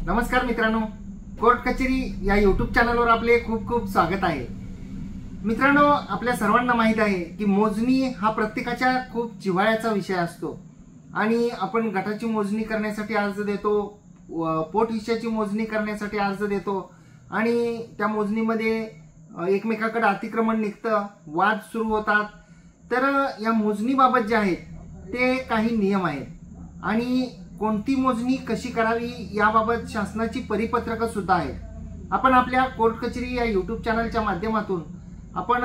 नमस्कार मित्रांनो, कोर्ट कचेरी या यूट्यूब चॅनलवर आपले खूप खूप स्वागत आहे। मित्रांनो, आपल्या सर्वांना माहित आहे की मोजणी हा प्रत्येकाच्या खूप जिव्हाळ्याचा विषय असतो आणि आपण गटाची मोजणी करण्यासाठी अर्ज देतो, पोट हिश्श्याची मोजणी करण्यासाठी अर्ज देतो आणि त्या मोजणीमध्ये एकमेकांकडे अतिक्रमण निघतं, वाद सुरू होतात। तर या मोजणीबाबत जे आहेत ते काही नियम आहेत आणि कोणती मोजणी कशी करावी याबाबत शासनाची परिपत्रक सुद्धा आहेत। आपण आपल्या कोर्ट कचेरी या यूट्यूब चॅनलच्या माध्यमातून आपण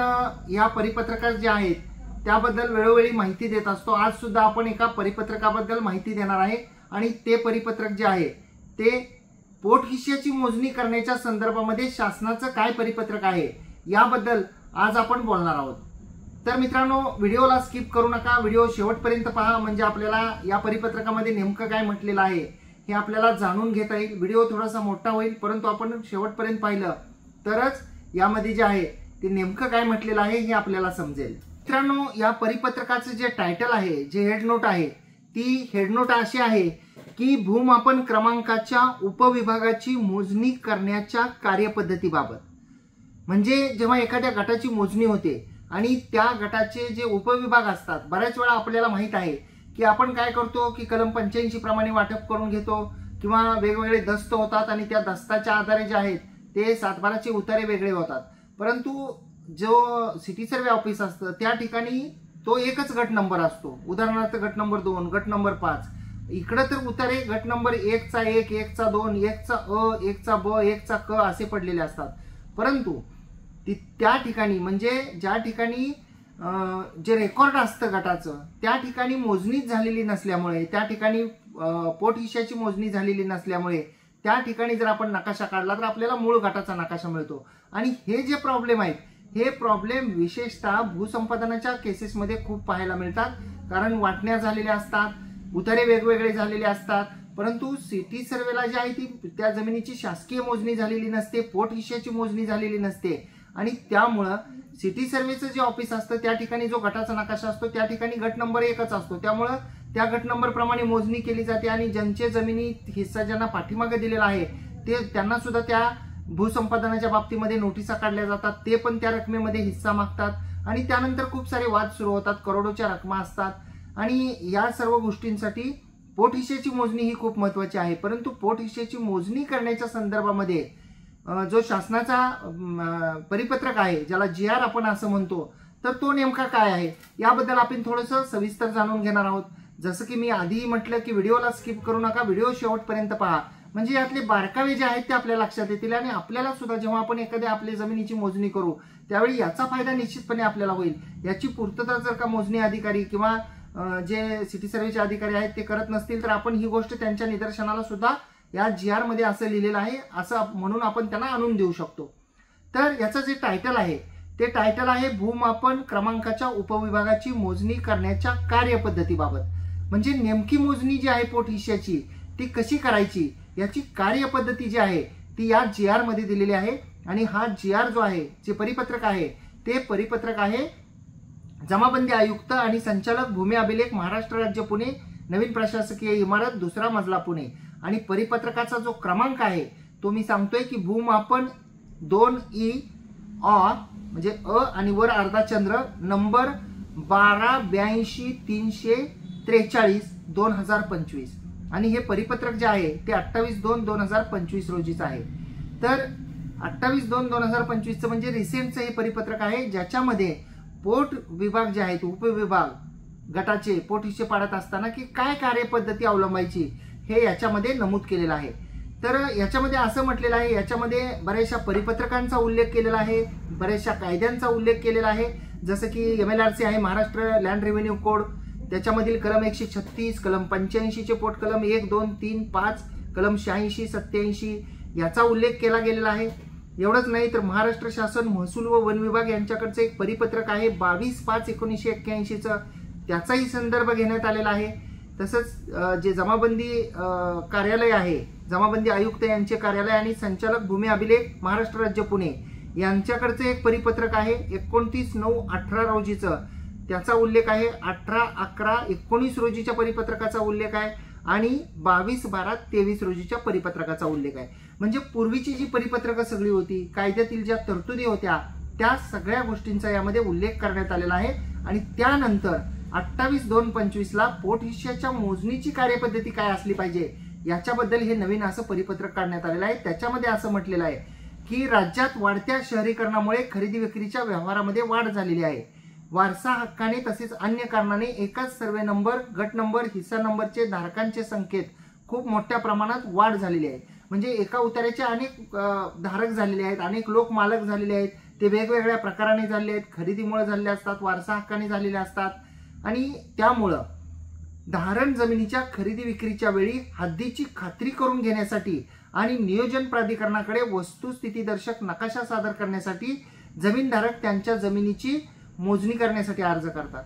या परिपत्रकात जे आहेत त्याबद्दल वेळोवेळी माहिती देत असतो। आज सुद्धा आपण एका परिपत्रकाबद्दल माहिती देणार आहे आणि ते परिपत्रक जे आहे ते पोट हिश्श्याची मोजणी करण्याच्या संदर्भामध्ये शासनाचं काय परिपत्रक आहे याबद्दल आज आपण बोलणार आहोत। तर मित्रांनो, व्हिडिओला स्किप करू नका, व्हिडिओ शेवटपर्यंत पहा, म्हणजे आपल्याला या परिपत्रकामध्ये नेमकं काय म्हटलेलं आहे हे आपल्याला जाणून घेता येईल। व्हिडिओ थोडासा मोठा होईल, परंतु आपण शेवटपर्यंत पाहिलं तरच यामध्ये जे आहे ते नेमकं काय म्हटलेलं आहे हे आपल्याला समजेल। मित्रांनो, या परिपत्रकाचं जे टायटल आहे, जे हेड नोट आहे, ती हेड नोट अशी आहे की भूमापन क्रमांकाच्या उपविभागाची मोजणी करण्याच्या कार्यपद्धतीबाबत। म्हणजे जेव्हा एखाद्या गटाची मोजणी होते आणि त्या गटाचे जे उपविभाग असतात, बऱ्याच वेळा आपल्याला माहित आहे की आपण काय करतो की कलम 85 प्रमाणे वाटप करून घेतो किंवा वेगवेगळे दस्त होतात आणि त्या दस्ताच्या आधारे जे आहेत ते 7/12चे उतारे वेगळे होतात। परंतु जो सिटी सर्वे ऑफिस असतं त्या ठिकाणी तो एकच गट नंबर असतो। उदाहरणार्थ गट नंबर 2, गट नंबर 5, इकडे तर उतारे गट नंबर 1 चा 1, 1 चा 2, 1 चा अ, 1 चा ब, 1 चा क असे पडलेले असतात। परंतु त्या ठिकाणी म्हणजे ज्या ठिकाणी जे रेकॉर्ड असतं गटाचं त्या ठिकाणी मोजणीच झालेली नसल्यामुळे, त्या ठिकाणी पोट हिश्श्याची मोजणी झालेली नसल्यामुळे त्या ठिकाणी जर आपण नकाशा काढला तर आपल्याला मूळ गटाचा नकाशा मिळतो। आणि हे जे प्रॉब्लेम आहेत हे प्रॉब्लेम विशेषतः भूसंपादनाच्या केसेसमध्ये खूप पाहायला मिळतात, कारण वाटण्या झालेल्या असतात, उतारे वेगवेगळे झालेले असतात, परंतु सिटी सर्वेला जी आहे ती त्या जमिनीची शासकीय मोजणी झालेली नसते, पोट हिश्श्याची मोजणी झालेली नसते आणि त्यामुळे सिटी सर्वेचं जे ऑफिस असतं त्या ठिकाणी जो गटाचा नकाशा असतो त्या ठिकाणी गट नंबर 1च असतो। त्यामुळे त्या गट नंबर प्रमाणे मोजणी केली जाते आणि ज्यांचे जमिनीत हिस्सा ज्यांना पाठीमागे दिलेला आहे ते त्यांना सुद्धा त्या भूसंपादनाच्या बाबतीमध्ये नोटिसा काढल्या जातात, ते पण त्या रकमेमध्ये हिस्सा मागतात आणि त्यानंतर खूप सारे वाद सुरू होतात, करोडोच्या रकमा असतात आणि या सर्व गोष्टींसाठी पोट हिश्श्याची मोजणी ही खूप महत्त्वाची आहे। परंतु पोट हिश्श्याची मोजणी करण्याच्या संदर्भामध्ये जो शासनाचा परिपत्रक आहे, ज्याला GR आपण असं म्हणतो, तर तो नेमका काय आहे याबद्दल आपण थोडंसं सविस्तर जाणून घेणार आहोत। जसं की मी आधीही म्हटलं की व्हिडिओला स्किप करू नका, व्हिडिओ शेवटपर्यंत पहा, म्हणजे यातले बारकावे जे आहेत ते आपल्या लक्षात येतील आणि आपल्याला सुद्धा जेव्हा आपण एखाद्या आपल्या जमिनीची मोजणी करू त्यावेळी याचा फायदा निश्चितपणे आपल्याला होईल। याची पूर्तता जर का मोजणी अधिकारी किंवा जे सिटी सर्वेचे अधिकारी आहेत ते करत नसतील तर आपण ही गोष्ट त्यांच्या निदर्शनाला सुद्धा या GR मध्ये असं लिहिलेलं आहे असं म्हणून आपण त्यांना आणून देऊ शकतो। तर याचं जे टायटल आहे ते टायटल आहे भूमापन क्रमांकाच्या उपविभागाची मोजणी करण्याच्या कार्यपद्धतीबाबत। म्हणजे नेमकी मोजणी जी आहे पोट हिश्श्याची ती कशी करायची याची कार्यपद्धती जी आहे ती या GR मध्ये दिलेली आहे आणि हा GR जो आहे, जे परिपत्रक आहे ते परिपत्रक आहे जमाबंदी आयुक्त आणि संचालक भूमी अभिलेख महाराष्ट्र राज्य पुणे, नवीन प्रशासकीय इमारत, 2रा मजला पुणे। आणि परिपत्रकाचा जो क्रमांक आहे तो मी सांगतोय की भूमापन 2E म्हणजे अ आणि वर अर्धा चंद्र नंबर 1282-343/2025 आणि हे परिपत्रक जे आहे ते 28/2/2025 रोजीच आहे। तर 28/2/2025 म्हणजे रिसेंटचं हे परिपत्रक आहे, ज्याच्यामध्ये पोट विभाग जे आहेत, उपविभाग गटाचे पोट हिश्से पाडत असताना की काय कार्यपद्धती अवलंबायची हे याच्यामध्ये नमूद केलेलं आहे। तर याच्यामध्ये असं म्हटलेलं आहे, याच्यामध्ये बऱ्याचशा परिपत्रकांचा उल्लेख केलेला आहे, बऱ्याचशा कायद्यांचा उल्लेख केलेला आहे, जसं की MLRC आहे, महाराष्ट्र लँड रेव्हेन्यू कोड, त्याच्यामधील कलम 136, कलम 85 चे पोट कलम 1, 2, 3, 5, कलम 86, 87 याचा उल्लेख केला गेलेला आहे। एवढंच नाही तर महाराष्ट्र शासन महसूल व वन विभाग यांच्याकडचं एक परिपत्रक आहे 22/5/1981चं, त्याचाही संदर्भ घेण्यात आलेला आहे। तसंच जे जमाबंदी कार्यालय आहे, जमाबंदी आयुक्त यांचे कार्यालय आणि संचालक भूमी अभिलेख महाराष्ट्र राज्य पुणे यांच्याकडचे एक परिपत्रक आहे 29/9/18 रोजीचं, त्याचा उल्लेख आहे। 18/11/19 रोजीच्या परिपत्रकाचा उल्लेख आहे आणि 22/12/23 रोजीच्या परिपत्रकाचा उल्लेख आहे. म्हणजे पूर्वीची जी परिपत्रकं सगळी होती, कायद्यातील ज्या तरतुदी होत्या, त्या सगळ्या गोष्टींचा यामध्ये उल्लेख करण्यात आलेला आहे. आणि त्यानंतर 28/2/25ला पोटहिश्श्याच्या मोजणीची कार्यपद्धती काय असली पाहिजे याच्याबद्दल हे नवीन असं परिपत्रक काढण्यात आलेलं आहे. त्याच्यामध्ये असं म्हटलेलं आहे की राज्यात वाढत्या शहरीकरणामुळे खरेदी विक्रीच्या व्यवहारामध्ये वाढ झालेली आहे. वारसा हक्काने तसेच अन्य कारणाने एकाच सर्वे नंबर, गट नंबर, हिस्सा नंबरचे धारकांचे संख्येत खूप मोठ्या प्रमाणात वाढ झालेली आहे. म्हणजे एका उतार्याचे अनेक धारक झालेले आहेत, अनेक लोक मालक झालेले आहेत. ते वेगवेगळ्या प्रकाराने झालेले आहेत, खरेदीमुळे झालेले असतात, वारसा हक्काने झालेले असतात. आणि त्यामुळं धारण जमिनीच्या खरेदी विक्रीच्या वेळी हद्दीची खात्री करून घेण्यासाठी आणि नियोजन प्राधिकरणाकडे वस्तुस्थितीदर्शक नकाशा सादर करण्यासाठी जमीनधारक त्यांच्या जमिनीची मोजणी करण्यासाठी अर्ज करतात.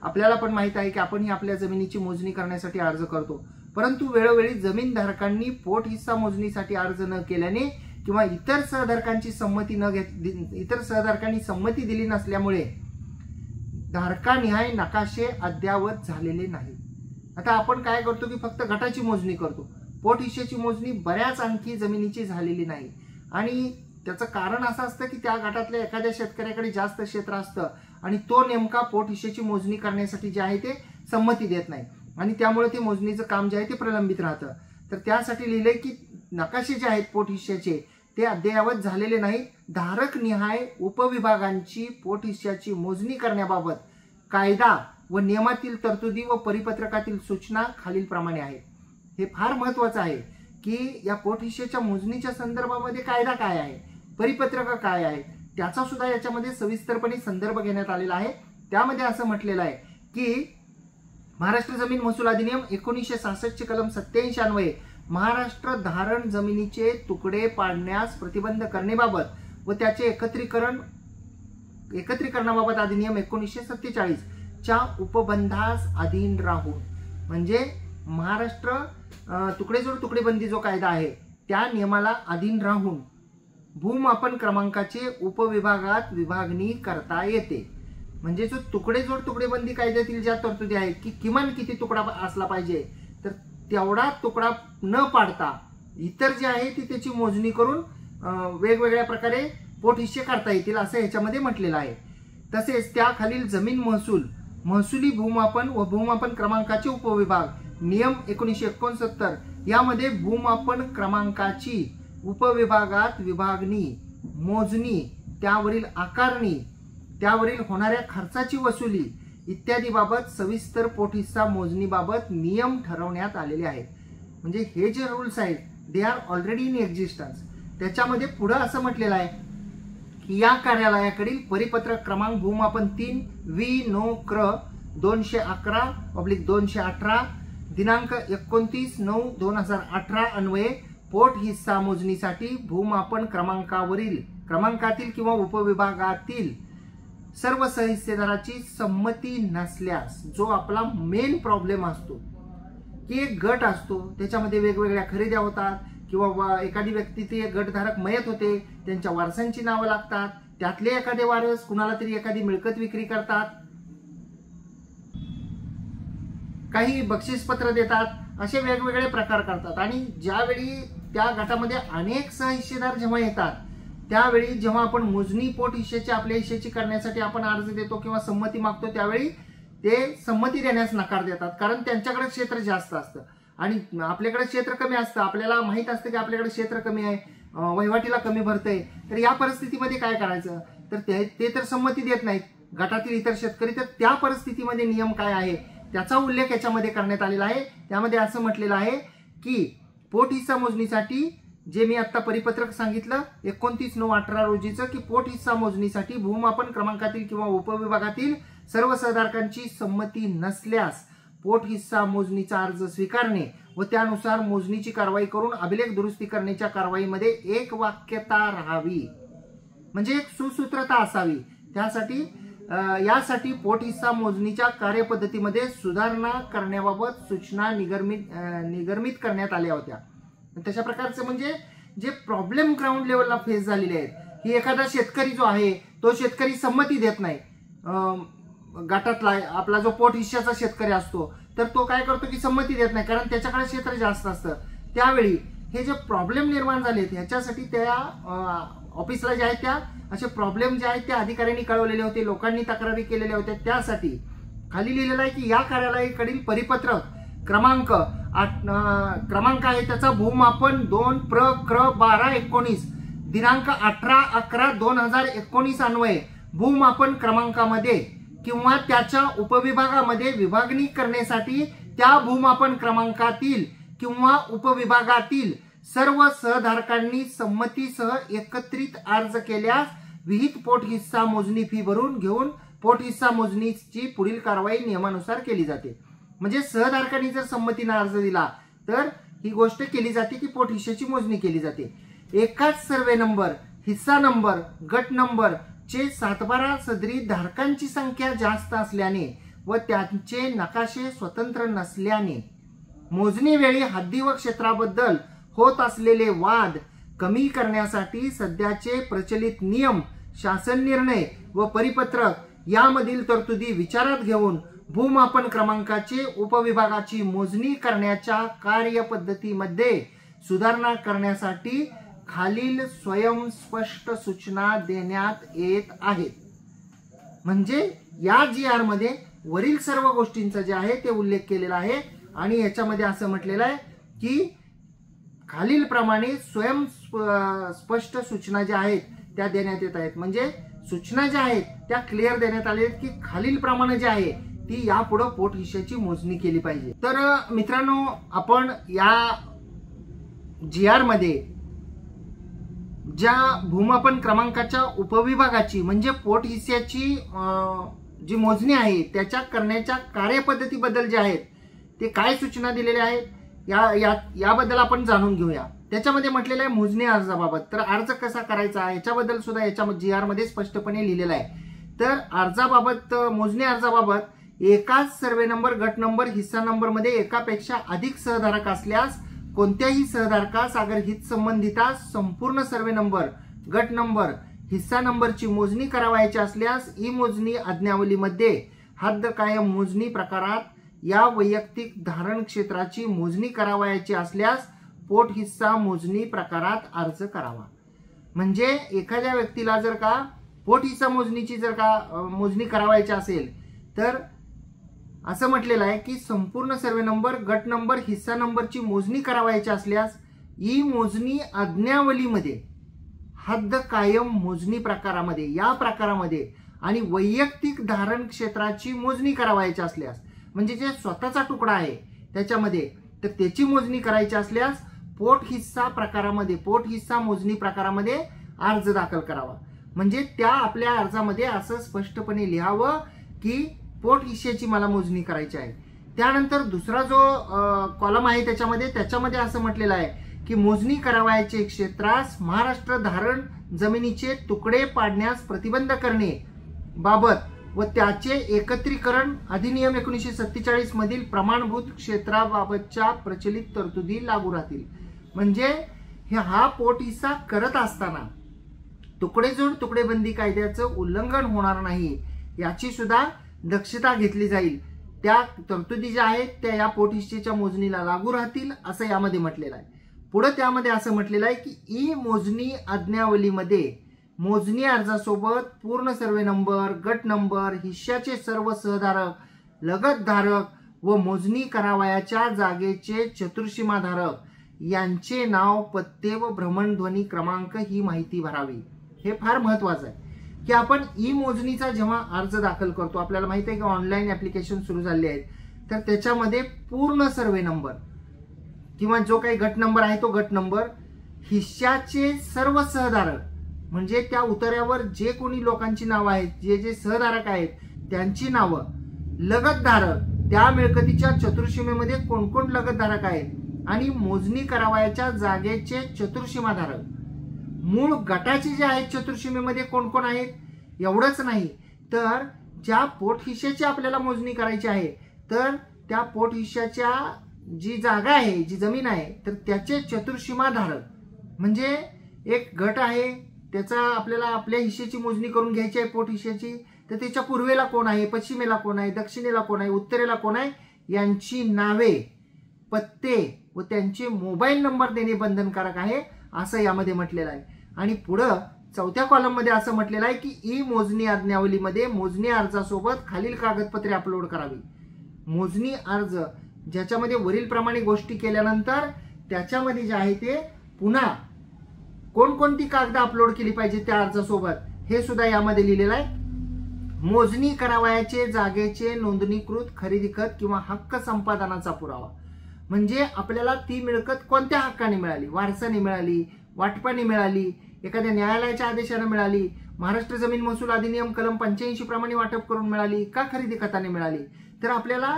आपल्याला पण माहित आहे की आपणही आपल्या जमिनीची मोजणी करण्यासाठी अर्ज करतो, परंतु वेळोवेळी जमीनधारकांनी पोट हिस्सा मोजणीसाठी अर्ज न केल्याने किंवा इतर सहधारकांची संमती दिली नसल्यामुळे धारकानिहाय नकाशे अद्यावत झालेले नाही. आता आपण काय करतो की फक्त गटाची मोजणी करतो, पोट हिश्श्याची मोजणी बऱ्याच आणखी जमिनीची झालेली नाही. आणि त्याचं कारण असं असतं की त्या गटातल्या एखाद्या शेतकऱ्याकडे जास्त क्षेत्र असतं आणि तो नेमका पोट हिश्श्याची मोजणी करण्यासाठी जे आहे ते संमती देत नाही आणि त्यामुळे ते मोजणीचं काम जे आहे ते प्रलंबित राहतं. तर त्यासाठी लिहिलंय की नकाशे जे आहेत पोट हिश्श्याचे ते अद्ययावत झालेले नाहीत. धारक निहाय उपविभागांची पोट हिश्श्याची मोजणी करण्याबाबत कायदा व नियमातील तरतुदी व परिपत्रकातील सूचना खालीलप्रमाणे आहेत. हे फार महत्त्वाचं आहे की या पोट हिश्श्याच्या मोजणीच्या संदर्भामध्ये कायदा काय आहे, परिपत्रक काय आहे, त्याचा सुद्धा याच्यामध्ये सविस्तरपणे संदर्भ घेण्यात आलेला आहे. त्यामध्ये असं म्हटलेलं आहे की महाराष्ट्र जमीन महसूल अधिनियम 1966 कलम 87 अन्वये महाराष्ट्र धारण जमिनीचे तुकडे पाडण्यास प्रतिबंध करण्याबाबत व त्याचे एकत्रीकरणाबाबत अधिनियम 1947 च्या उपबंधास अधीन राहून, म्हणजे महाराष्ट्र तुकडेजोड तुकडेबंदी जो कायदा आहे त्या नियमाला अधीन राहून भूमापन क्रमांकाचे उपविभागात विभागणी करता येते. म्हणजे जो तुकडेजोड तुकडेबंदी कायद्यातील ज्या तरतुदी आहेत की किमान किती तुकडा असला पाहिजे, तर तेवढा तुकडा न पाडता इतर जे आहे ती त्याची मोजणी करून वेगवेगळ्या प्रकारे पोट हिश्शे करता येतील असं याच्यामध्ये म्हटलेलं आहे. तसेच त्याखालील जमीन महसूल, महसुली भूमापन व भूमापन क्रमांकाचे उपविभाग नियम 1969 यामध्ये भूमापन क्रमांकाची उपविभागात विभागणी, मोजणी, त्यावरील आकारणी, त्यावरील होणाऱ्या खर्चाची वसुली इत्यादी बाबत सविस्तर पोट हिस्सा मोजणीबाबत नियम ठरवण्यात आलेले आहेत. म्हणजे हे जे रूल्स आहेत they are already in existence. त्याच्यामध्ये पुढे असं म्हटलेलं आहे की या कार्यालयाकडील परिपत्रक क्रमांक भूमापन 3 वि नो क्र 211/218 दिनांक 29/9/2018 अन्वये पोट हिस्सा मोजणीसाठी भूमापन क्रमांकातील किंवा उपविभागातील सर्व सहहिस्सेदाराची संमती नसल्यास, जो आपला मेन प्रॉब्लेम असतो की एक गट असतो त्याच्यामध्ये वेगवेगळ्या खरेद्या होतात किंवा एखादी व्यक्ती ते गटधारक मयत होते, त्यांच्या वारसांची नावं लागतात, त्यातले एखादे वारस कुणाला तरी एखादी मिळकत विक्री करतात, काही बक्षीसपत्र देतात, असे वेगवेगळे प्रकार करतात. आणि ज्यावेळी त्या गटामध्ये अनेक सहहिस्सेदार जेव्हा येतात त्यावेळी जेव्हा आपण मोजणी पोट हिश्श्याची आपल्या हिश्श्याची करण्यासाठी आपण अर्ज देतो किंवा संमती मागतो त्यावेळी ते संमती देण्यास नकार देतात, कारण त्यांच्याकडे क्षेत्र जास्त असतं आणि आपल्याकडे क्षेत्र कमी असतं. आपल्याला माहित असतं की आपल्याकडे क्षेत्र कमी आहे, वहिवाटीला कमी भरतंय, तर या परिस्थितीमध्ये काय करायचं, तर ते तर संमती देत नाहीत गटातील इतर शेतकरी. तर त्या परिस्थितीमध्ये नियम काय आहे त्याचा उल्लेख याच्यामध्ये करण्यात आलेला आहे. त्यामध्ये असं म्हटलेलं आहे की पोट हिस्सा मोजणीसाठी जे मी आता परिपत्रक सांगितलं 29/9/18 रोजीचं की पोट हिस्सा मोजणीसाठी भूमापन क्रमांकातील किंवा उपविभागातील सर्व सहधारकांची संमती नसल्यास पोट हिस्सा मोजणीचा अर्ज स्वीकारणे व त्यानुसार मोजणीची कारवाई करून अभिलेख दुरुस्ती करण्याच्या कारवाईमध्ये एक वाक्यता राहावी, म्हणजे एक सुसूत्रता असावी. यासाठी पोट हिस्सा मोजणीच्या कार्यपद्धतीमध्ये सुधारणा करण्याबाबत सूचना निर्गमित करण्यात आल्या होत्या. तशा प्रकारचं म्हणजे जे प्रॉब्लेम ग्राउंड लेवलला फेस झालेले आहेत, ही एखादा शेतकरी जो आहे तो शेतकरी संमती देत नाही, गटातला आपला जो पोट हिश्श्याचा शेतकरी असतो तर तो काय करतो की संमती देत नाही, कारण त्याच्याकडे क्षेत्र जास्त असतं. त्यावेळी हे जे प्रॉब्लेम निर्माण झालेत ह्याच्यासाठी त्या ऑफिसला जे आहेत त्या असे प्रॉब्लेम जे आहेत त्या अधिकाऱ्यांनी कळवलेले होते, लोकांनी तक्रारी केलेल्या होत्या. त्यासाठी खाली लिहिलेलं आहे की या कार्यालयाकडील परिपत्रक क्रमांक आहे त्याचा भूमापन 2 प्र क्र 12/19 दिनांक 18/11/2019 अन्वये भूमापन क्रमांकामध्ये किंवा त्याच्या उपविभागामध्ये विभागणी करण्यासाठी त्या भूमापन क्रमांकातील किंवा उपविभागातील सर्व सहधारकांनी संमतीसह एकत्रित अर्ज केल्यास विहित पोट हिस्सा मोजणी फी भरून घेऊन पोट हिस्सा मोजणीची पुढील कारवाई नियमानुसार केली जाते. म्हणजे सहधारकांनी जर संमतीने अर्ज दिला तर ही गोष्ट केली जाते की पोट हिस्साची मोजणी केली जाते. एकाच सर्वे नंबर, हिस्सा नंबर, गट नंबर चे 7/12 सदरी धारकांची संख्या जास्त असल्याने व त्यांचे नकाशे स्वतंत्र नसल्याने मोजणी वेळी हद्दी व क्षेत्राबद्दल होत असलेले वाद कमी करण्यासाठी सध्याचे प्रचलित नियम, शासन निर्णय व परिपत्रक यामधील तरतुदी विचारात घेऊन भूमापन क्रमांकाचे उपविभागाची मोजणी करण्याच्या कार्यपद्धतीमध्ये सुधारणा करण्यासाठी खालील स्वयंस्पष्ट सूचना देण्यात येत आहेत. म्हणजे या GR मध्ये वरील सर्व गोष्टींचा जे आहे ते उल्लेख केलेला आहे आणि याच्यामध्ये असं म्हटलेलं आहे की खालील प्रमाणे स्वयंस्पष्ट सूचना ज्या आहेत त्या देण्यात येत आहेत. म्हणजे सूचना ज्या आहेत त्या क्लिअर देण्यात आल्या आहेत की खालील प्रमाणे जे आहे ती यापुढे पोट हिस्साची मोजणी केली पाहिजे. तर मित्रांनो, आपण या GR मध्ये ज्या भूमापन क्रमांकाच्या उपविभागाची म्हणजे पोट हिस्साची जी मोजणी आहे त्याच्या करण्याच्या कार्यपद्धतीबद्दल जे आहेत ते काय सूचना दिलेल्या आहेत याबद्दल आपण जाणून घेऊया. त्याच्यामध्ये म्हटलेलं आहे मोजणी अर्जाबाबत. तर अर्ज कसा करायचा याच्याबद्दल सुद्धा याच्या GR मध्ये स्पष्टपणे लिहिलेलं आहे. तर अर्जाबाबत, मोजणी अर्जाबाबत एकाच सर्वे नंबर, गट नंबर, हिस्सा नंबर मध्ये एकापेक्षा अधिक सहधारक असल्यास कोणत्याही सहधारकास अगर हितसंबंधितास संपूर्ण सर्वे नंबर, गट नंबर, हिस्सा नंबरची मोजणी करावायची असल्यास ई मोजणी आज्ञावलीमध्ये हद्द कायम मोजणी प्रकारात या वैयक्तिक धारण क्षेत्राची मोजणी करावायची असल्यास पोट हिस्सा मोजणी प्रकारात अर्ज करावा. म्हणजे एखाद्या व्यक्तीला जर का पोट हिस्सा मोजणीची जर का मोजणी करावायची असेल तर असं म्हटलेलं आहे की संपूर्ण सर्वे नंबर, गट नंबर, हिस्सा नंबरची मोजणी करावायची असल्यास ई मोजणी आज्ञावलीमध्ये हद्द कायम मोजणी प्रकारामध्ये, या प्रकारामध्ये आणि वैयक्तिक धारण क्षेत्राची मोजणी करावायची असल्यास म्हणजे जे स्वतःचा तुकडा आहे त्याच्यामध्ये तर त्याची मोजणी करायची असल्यास पोट हिस्सा प्रकारामध्ये, पोट हिस्सा मोजणी प्रकारामध्ये अर्ज दाखल करावा. म्हणजे त्या आपल्या अर्जामध्ये असं स्पष्टपणे लिहावं की पोट हिस्साची मला मोजणी करायची आहे. त्यानंतर दुसरा जो कॉलम आहे त्याच्यामध्ये असं म्हटलेलं आहे की मोजणी करावयाचे क्षेत्रास महाराष्ट्र धारण जमिनीचे तुकडे पाडण्यास प्रतिबंध करणे बाबत व त्याचे एकत्रीकरण अधिनियम 1947 मधील प्रमाणभूत क्षेत्राबाबतच्या प्रचलित तरतुदी लागू राहतील. म्हणजे हा पोट हिस्सा करत असताना तुकडेजोड तुकडेबंदी कायद्याचं उल्लंघन होणार नाही याची सुद्धा दक्षता घेतली जाईल. त्या तरतुदी ज्या आहेत त्या या पोट हिस्सेच्या मोजणीला लागू राहतील असं यामध्ये म्हटलेलं आहे. पुढे त्यामध्ये असं म्हटलेलं आहे की ई मोजणी आज्ञावलीमध्ये मोजणी अर्जासोबत पूर्ण सर्वे नंबर, गट नंबर, हिस्साचे सर्व सहधारक, लगतधारक व मोजणी करावयाच्या जागेचे चतुर्सीमाधारक यांचे नाव, पत्ते व भ्रमणध्वनी क्रमांक ही माहिती भरावी. हे फार महत्वाचं आहे की आपण ई मोजणीचा जेव्हा अर्ज दाखल करतो, आपल्याला माहिती आहे की ऑनलाईन ऍप्लिकेशन सुरू झाले आहेत, तर त्याच्यामध्ये पूर्ण सर्वे नंबर किंवा जो काही गट नंबर आहे तो गट नंबर, हिस्साचे सर्व सहधारक म्हणजे त्या उतार्यावर जे कोणी लोकांची नावं आहेत, जे जे सहधारक आहेत त्यांची नावं, लगतधारक, त्या मिळकतीच्या चतुर्सीमेमध्ये कोण कोण लगतधारक आहेत आणि मोजणी करावयाच्या जागेचे चतुर्सीमाधारक, मूळ गटाचे जे आहेत चतुर्सीमेमध्ये कोण कोण आहेत. एवढंच नाही तर ज्या पोट हिस्साची आपल्याला मोजणी करायची आहे तर त्या पोट हिस्साच्या जी जागा आहे, जी जमीन आहे, तर त्याचे चतुर्सीमाधारक म्हणजे एक गट आहे त्याचा आपल्याला आपल्या हिस्सेची मोजणी करून घ्यायची आहे पोट हिस्साची, तर त्याच्या पूर्वेला कोण आहे, पश्चिमेला कोण आहे, दक्षिणेला कोण आहे, उत्तरेला कोण आहे, यांची नावे, पत्ते व त्यांचे मोबाईल नंबर देणे बंधनकारक आहे असं यामध्ये म्हटलेलं आहे. आणि पुढं चौथ्या कॉलममध्ये असं म्हटलेलं आहे की ई मोजणी आज्ञावलीमध्ये मोजणी अर्जासोबत खालील कागदपत्रे अपलोड करावी. मोजणी अर्ज ज्याच्यामध्ये वरील प्रमाणे गोष्टी केल्यानंतर त्याच्यामध्ये जे आहे ते पुन्हा कोणकोणती कागद अपलोड केली पाहिजे त्या अर्जासोबत हे सुद्धा यामध्ये लिहिलेलं आहे. मोजणी करावयाचे जागेचे नोंदणीकृत खरेदी खत किंवा हक्क संपादनाचा पुरावा, म्हणजे आपल्याला ती मिळकत कोणत्या हक्काने मिळाली, वारसाने मिळाली, वाटपाने मिळाली, एखाद्या न्यायालयाच्या आदेशाने मिळाली, महाराष्ट्र जमीन महसूल अधिनियम कलम 85 प्रमाणे वाटप करून मिळाली का खरेदी खताने मिळाली. तर आपल्याला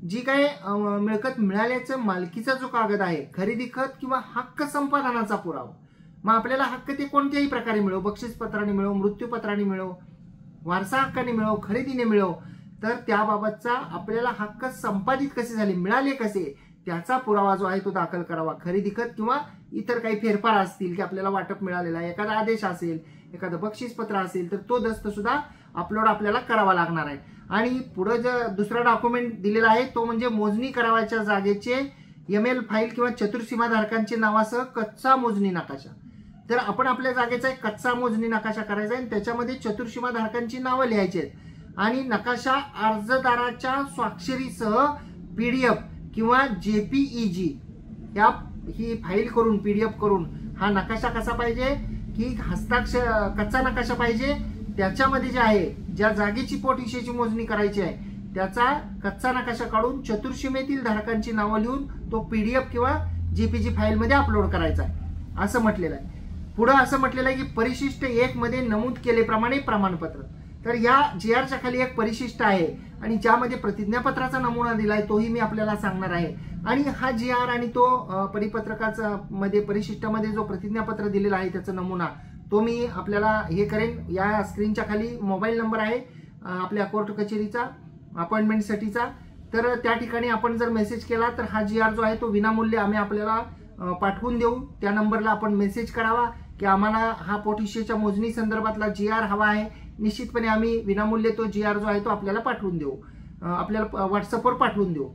जी काय मिळकत मिळाल्याचं मालकीचा जो कागद आहे, खरेदी खत किंवा हक्क संपादनाचा पुरावा, मग आपल्याला हक्क ते कोणत्याही प्रकारे मिळो, बक्षीसपत्राने मिळो, मृत्यूपत्राने मिळो, वारसा हक्काने मिळो, खरेदीने मिळो, तर त्याबाबतचा आपल्याला हक्क संपादित कसे झाले, मिळाले कसे, त्याचा पुरावा जो आहे तो दाखल करावा. खरेदी खत किंवा इतर काही फेरफार असतील की आपल्याला वाटप मिळालेला आहे, एखादा आदेश असेल, एखादं बक्षीसपत्र असेल तर तो दस्त सुद्धा अपलोड आपल्याला करावा लागणार आहे. आणि पुढे जो दुसरा डॉक्युमेंट दिलेला आहे तो म्हणजे मोजणी करावयाच्या जागेचे ML फाईल किंवा चतुर्सीमा धारकांचे नावासह कच्चा मोजणी नकाशा. तर आपण आपल्या जागेचा एक कच्चा मोजणी नकाशा करायचा आहे, त्याच्यामध्ये चतुर्सीमा धारकांची नावं लिहायची आहेत आणि नकाशा अर्जदाराच्या स्वाक्षरीसह PDF किंवा JPEG या ही फाईल करून PDF करून हा नकाशा कसा पाहिजे की हस्ताक्षर कच्चा नकाशा पाहिजे. त्याच्यामध्ये जे आहे ज्या जागेची पोटहिशेची मोजणी करायची आहे त्याचा कच्चा नकाशा काढून चतुर्सीमेतील धारकांची नावं लिहून तो PDF किंवा JPG फाईल मध्ये अपलोड करायचा आहे असं म्हटलेलं आहे. पुढे असं म्हटलेलं आहे की परिशिष्ट 1 मध्ये नमूद केल्याप्रमाणे प्रमाणपत्र. तर या GR च्या खाली एक परिशिष्ट आहे आणि ज्यामध्ये प्रतिज्ञापत्राचा नमुना दिलाय तोही मी आपल्याला सांगणार आहे. आणि हा GR आणि तो परिपत्रकाचा मध्ये परिशिष्टामध्ये जो प्रतिज्ञापत्र दिलेला आहे त्याचा नमुना तो मी आपल्याला हे करेन. या स्क्रीनच्या खाली मोबाईल नंबर आहे आपल्या कोर्ट कचेरीचा अपॉइंटमेंटसाठीचा, तर त्या ठिकाणी आपण जर मेसेज केला तर हा GR जो आहे तो विनामूल्य आम्ही आपल्याला पाठवून देऊ. त्या नंबरला आपण मेसेज करावा की आम्हाला हा पोटहिशेच्या मोजणी संदर्भातला GR हवा आहे. निश्चितपणे आम्ही विनामूल्य तो GR जो आहे तो आपल्याला पाठवून देऊ, आपल्याला व्हॉट्सअपवर पाठवून देऊ.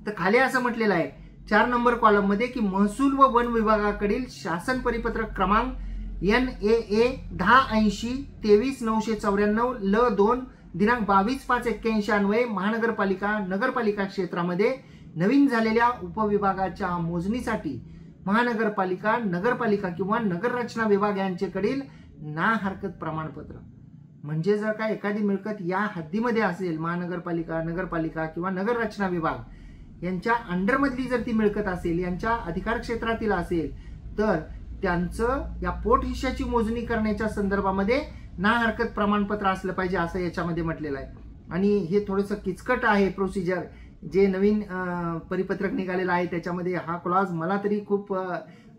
तर खाली असं म्हटलेलं आहे 4 नंबर कॉलम मध्ये की महसूल व वन विभागाकडील शासन परिपत्रक क्रमांक NAA 1080 23994 L2 दिनांक 22/5/81 अन्वये महानगरपालिका नगरपालिका क्षेत्रामध्ये नवीन झालेल्या उपविभागाच्या मोजणीसाठी महानगरपालिका नगरपालिका किंवा नगररचना विभाग यांच्याकडील ना हरकत प्रमाणपत्र. म्हणजे जर का एखादी मिळकत या हद्दीमध्ये असेल, महानगरपालिका नगरपालिका किंवा नगररचना विभाग यांच्या अंडरमधली जर ती मिळकत असेल, यांच्या अधिकार क्षेत्रातील असेल, तर त्यांचं या पोटहिश्याची मोजणी करण्याच्या संदर्भामध्ये ना हरकत प्रमाणपत्र असलं पाहिजे असं याच्यामध्ये म्हटलेलं आहे. आणि हे थोडंसं किचकट आहे प्रोसिजर, जे नवीन परिपत्रक निघालेलं आहे त्याच्यामध्ये हा क्लॉज मला तरी खूप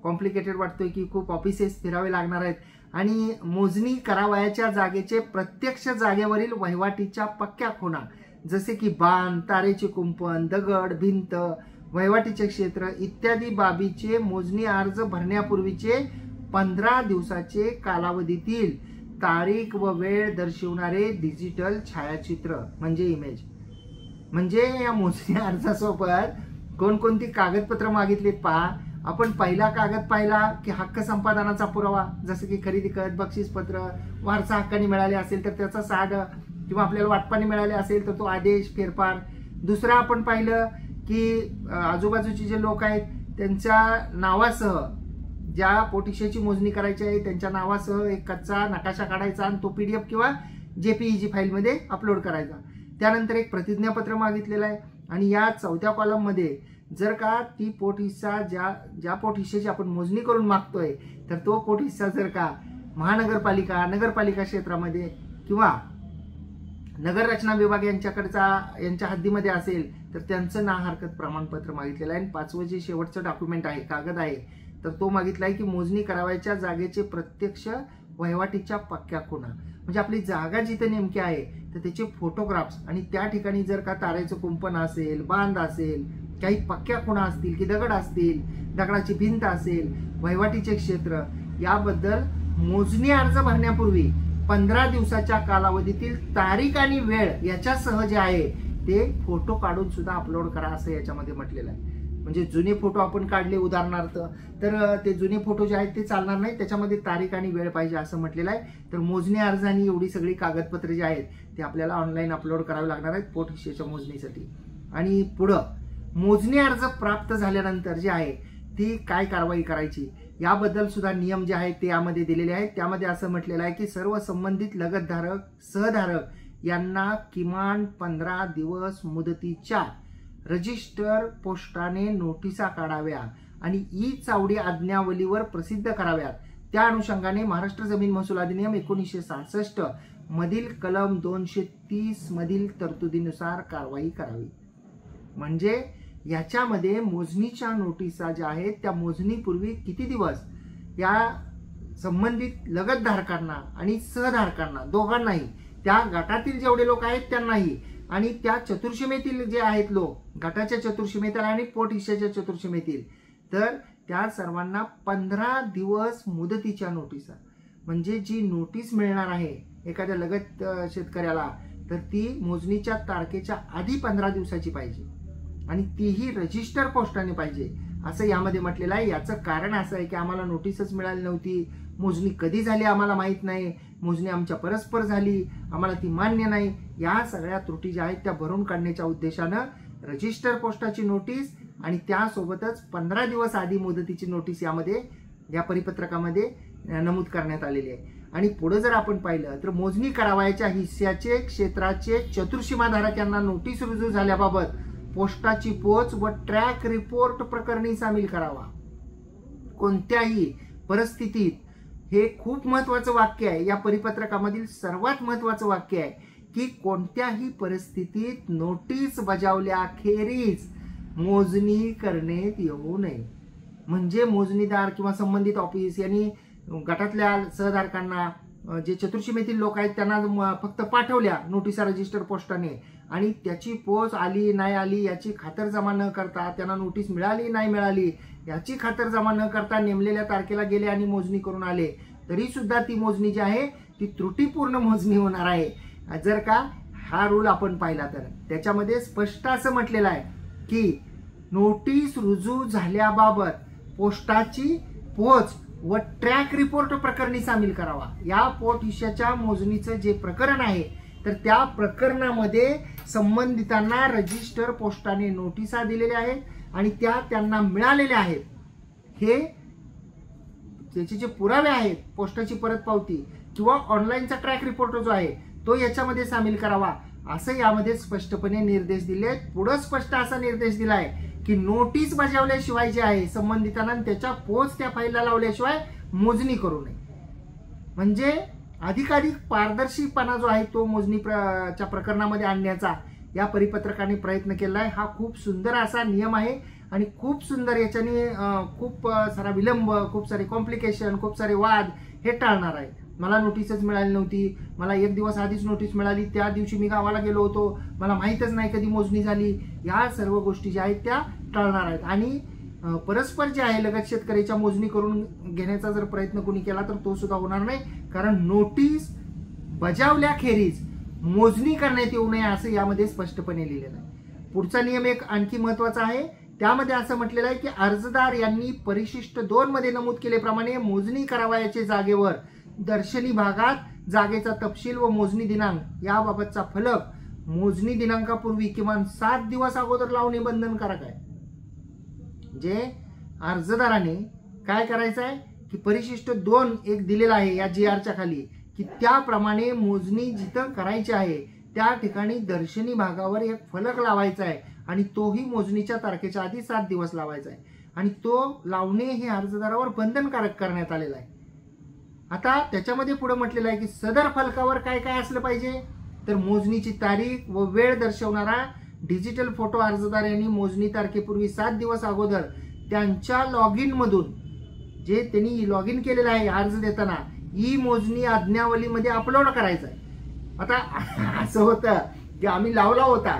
कॉम्प्लिकेटेड वाटतोय की खूप ऑफिसेस फिरावे लागणार आहेत. आणि मोजणी करावयाच्या जागेचे प्रत्यक्ष जागेवरील वहिवाटीच्या पक्क्या खुणा जसे की बांध, तारेचे कुंपण, दगड, भिंत, वहिवाटीचे क्षेत्र इत्यादी बाबीचे मोजणी अर्ज भरण्यापूर्वीचे 15 दिवसाचे कालावधीतील तारीख व वेळ दर्शवणारे डिजिटल छायाचित्र म्हणजे इमेज. म्हणजे या मोजणी अर्जासोबत कोणकोणती कागदपत्र मागितलीत पहा. आपण पहिला कागद पाहिला की हक्क संपादनाचा पुरावा, जसं की खरेदी खत, बक्षीसपत्र, वारसा हक्काने मिळाले असेल तर त्याचा साड किंवा आपल्याला वाटपाने मिळाले असेल तर तो आदेश, फेरफार. दुसरा आपण पाहिलं की आजूबाजूचे जे लोक आहेत त्यांच्या नावासह ज्या पोटहिश्याची मोजणी करायची आहे त्यांच्या नावासह एक कच्चा नकाशा काढायचा आणि तो PDF किंवा JPEG फाईलमध्ये अपलोड करायचा. त्यानंतर एक प्रतिज्ञापत्र मागितलेलं आहे. आणि या 4थ्या कॉलम मध्ये जर का ती पोटहिस्सा ज्या पोटहिश्याची आपण मोजणी करून मागतोय तर तो पोटहिस्सा जर का महानगरपालिका नगरपालिका क्षेत्रामध्ये किंवा नगररचना विभाग यांच्या हद्दीमध्ये असेल तर त्यांचं ना हरकत प्रमाणपत्र मागितलेलं आहे. आणि 5वं जे शेवटचं डॉक्युमेंट आहे, कागद आहे, तर तो मागितला आहे की मोजणी करावयाच्या जागेचे प्रत्यक्ष वहिवाटीच्या पक्क्या खुणा. म्हणजे आपली जागा जिथे नेमकी आहे तर त्याचे फोटोग्राफ्स आणि त्या ठिकाणी जर का तारेचं कुंपण असेल, बांध असेल, काही पक्क्या खुणा असतील की दगड असतील, दगडाची भिंत असेल, वहिवाटीचे क्षेत्र याबद्दल मोजणी अर्ज भरण्यापूर्वी 15 दिवसाच्या कालावधीतील तारीख आणि वेळ याच्यासह जे आहे ते फोटो काढून सुद्धा अपलोड करा असं याच्यामध्ये म्हटलेलं आहे. म्हणजे जुने फोटो आपण काढले उदाहरणार्थ, तर ते जुने फोटो जे आहेत ते चालणार नाही, त्याच्यामध्ये तारीख आणि वेळ पाहिजे असं म्हटलेलं आहे. तर मोजणी अर्ज आणि एवढी सगळी कागदपत्रे जी आहेत ते आपल्याला ऑनलाईन अपलोड करावे लागणार आहेत पोट हिस्सेच्या मोजणीसाठी. आणि पुढं मोजणी अर्ज प्राप्त झाल्यानंतर जे आहे ती काय कारवाई करायची याबद्दल सुद्धा नियम जे आहेत ते यामध्ये दिलेले आहेत. त्यामध्ये असं म्हटलेलं आहे की सर्व संबंधित लगतधारक सहधारक यांना किमान 15 दिवस मुदतीच्या रजिस्टर पोस्टाने नोटिसा काढाव्या आणि ई चावडी आज्ञावलीवर प्रसिद्ध कराव्यात. त्या अनुषंगाने महाराष्ट्र जमीन महसूल अधिनियम 1966 मधील कलम 230 मधील तरतुदीनुसार कारवाई करावी. म्हणजे याच्यामध्ये मोजणीच्या नोटिसा ज्या आहेत त्या मोजणीपूर्वी किती दिवस या संबंधित लगतधारकांना आणि सहधारकांना दोघांनाही, त्या गटातील जेवढे लोक आहेत त्यांनाही आणि त्या चतुर्सीमेतील जे आहेत लोक, गटाच्या चतुर्सीमेतील आणि पोट हिस्सेच्या चतुर्सीमेतील, तर त्या सर्वांना 15 दिवस मुदतीच्या नोटिसा, म्हणजे जी नोटीस मिळणार आहे एखाद्या लगत शेतकऱ्याला तर ती मोजणीच्या तारखेच्या आधी 15 दिवसाची पाहिजे आणि तीही रजिस्टर पोस्टाने पाहिजे असं यामध्ये म्हटलेलं आहे. याचं कारण असं आहे की आम्हाला नोटीसच मिळाली नव्हती, मोजणी कधी झाली आम्हाला माहीत नाही, मोजणी आमच्या परस्पर झाली, आम्हाला ती मान्य नाही, या सगळ्या त्रुटी ज्या आहेत त्या भरून काढण्याच्या उद्देशानं रजिस्टर पोस्टाची नोटीस आणि त्यासोबतच 15 दिवस आधी मुदतीची नोटीस यामध्ये या परिपत्रकामध्ये नमूद करण्यात आलेली आहे. आणि पुढे जर आपण पाहिलं तर मोजणी करावयाच्या हिस्स्याचे क्षेत्राचे चतुर्सीमाधारक यांना नोटीस रुजू झाल्याबाबत पोस्टाची पोच व ट्रॅक रिपोर्ट प्रकरणी सामील करावा. कोणत्याही परिस्थितीत, हे खूप महत्वाचं वाक्य आहे, या परिपत्रकामधील सर्वात महत्वाचं वाक्य आहे की कोणत्याही परिस्थितीत नोटीस बजावल्याखेरीज मोजणी करण्यात येऊ नये. म्हणजे मोजणीदार किंवा संबंधित ऑफिस यांनी गटातल्या सहधारकांना, जे चतुर्सीमेतील लोक आहेत त्यांना फक्त पाठवल्या नोटिसा रजिस्टर पोस्टाने आणि त्याची पोच आली नाही आली याची खातरजमा न करता, त्यांना नोटीस मिळाली नाही मिळाली याची खातरजमा न करता नेमलेल्या तारखेला गेले आणि मोजणी करून आले, तरी सुद्धा ती मोजणी जी आहे ती त्रुटीपूर्ण मोजणी होणार आहे. जर का हा रूल आपण पाहिला तर त्याच्यामध्ये स्पष्ट असं म्हटलेलं आहे की नोटीस रुजू झाल्याबाबत पोस्टाची पोच व ट्रॅक रिपोर्ट प्रकरणी सामील करावा. या पोट हिस्स्याच्या मोजणीचं जे प्रकरण आहे तर त्या प्रकरणामध्ये संबंधितांना रजिस्टर पोस्टाने नोटिसा दिलेल्या आहेत आणि त्या त्यांना मिळालेल्या आहेत. हे त्याचे जे पुरावे आहेत, पोस्टाची परतपावती किंवा ऑनलाईनचा ट्रॅक रिपोर्ट जो आहे तो याच्यामध्ये सामील करावा असं यामध्ये स्पष्टपणे निर्देश दिले आहेत. पुढे स्पष्ट असा निर्देश दिलाय की नोटीस बजावल्याशिवाय जे आहे संबंधितांना त्याच्या पोच त्या फाईलला लावल्याशिवाय मोजणी करू नये. म्हणजे अधिकाधिक पारदर्शीपणा जो आहे तो मोजणीच्या प्रकरणामध्ये आणण्याचा या परिपत्रकाने प्रयत्न केला आहे. हा खूप सुंदर असा नियम आहे आणि खूप सुंदर, याच्याने खूप सारा विलंब, खूप सारे कॉम्प्लिकेशन, खूप सारे वाद हे टाळणार आहे. मला नोटीसच मिळाली नव्हती, मला एक दिवस आधीच नोटीस मिळाली, त्या दिवशी मी गावाला गेलो होतो, मला माहीतच नाही कधी मोजणी झाली, या सर्व गोष्टी ज्या आहेत त्या टाळणार आहेत. आणि परस्पर जे आहे लगत शेतकऱ्याच्या मोजणी करून घेण्याचा जर प्रयत्न कोणी केला तर तो सुद्धा होणार नाही, कारण नोटीस बजावल्याखेरीज मोजणी करण्यात येऊ नये असं यामध्ये स्पष्टपणे लिहिलेलं आहे. पुढचा नियम एक आणखी महत्वाचा आहे. त्यामध्ये असं म्हटलेलं आहे की अर्जदार यांनी परिशिष्ट 2 मध्ये नमूद केल्याप्रमाणे मोजणी करावयाच्या जागेवर दर्शनी भागात जागेचा तपशील व मोजणी दिनांक याबाबतचा फलक मोजणी दिनांकापूर्वी किमान 7 दिवस अगोदर लावणे बंधनकारक आहे. जे अर्जदाराने काय करायचं आहे की परिशिष्ट 2 एक दिलेला आहे या GR च्या खाली की त्याप्रमाणे मोजणी जिथं करायची आहे त्या ठिकाणी दर्शनी भागावर एक फलक लावायचा आहे आणि तोही मोजणीच्या तारखेच्या आधी 7 दिवस लावायचा आहे आणि तो लावणे हे अर्जदारावर बंधनकारक करण्यात आलेलं आहे. आता त्याच्यामध्ये पुढे म्हटलेलं आहे की सदर फलकावर काय काय असलं पाहिजे तर मोजणीची तारीख व वेळ दर्शवणारा डिजिटल फोटो अर्जदार यांनी मोजणी तारखेपूर्वी 7 दिवस अगोदर त्यांच्या लॉग इन मधून, जे त्यांनी लॉग इन केलेलं आहे अर्ज देताना, ई मोजणी आज्ञावलीमध्ये अपलोड करायचं आहे. आता असं होतं की आम्ही लावला होता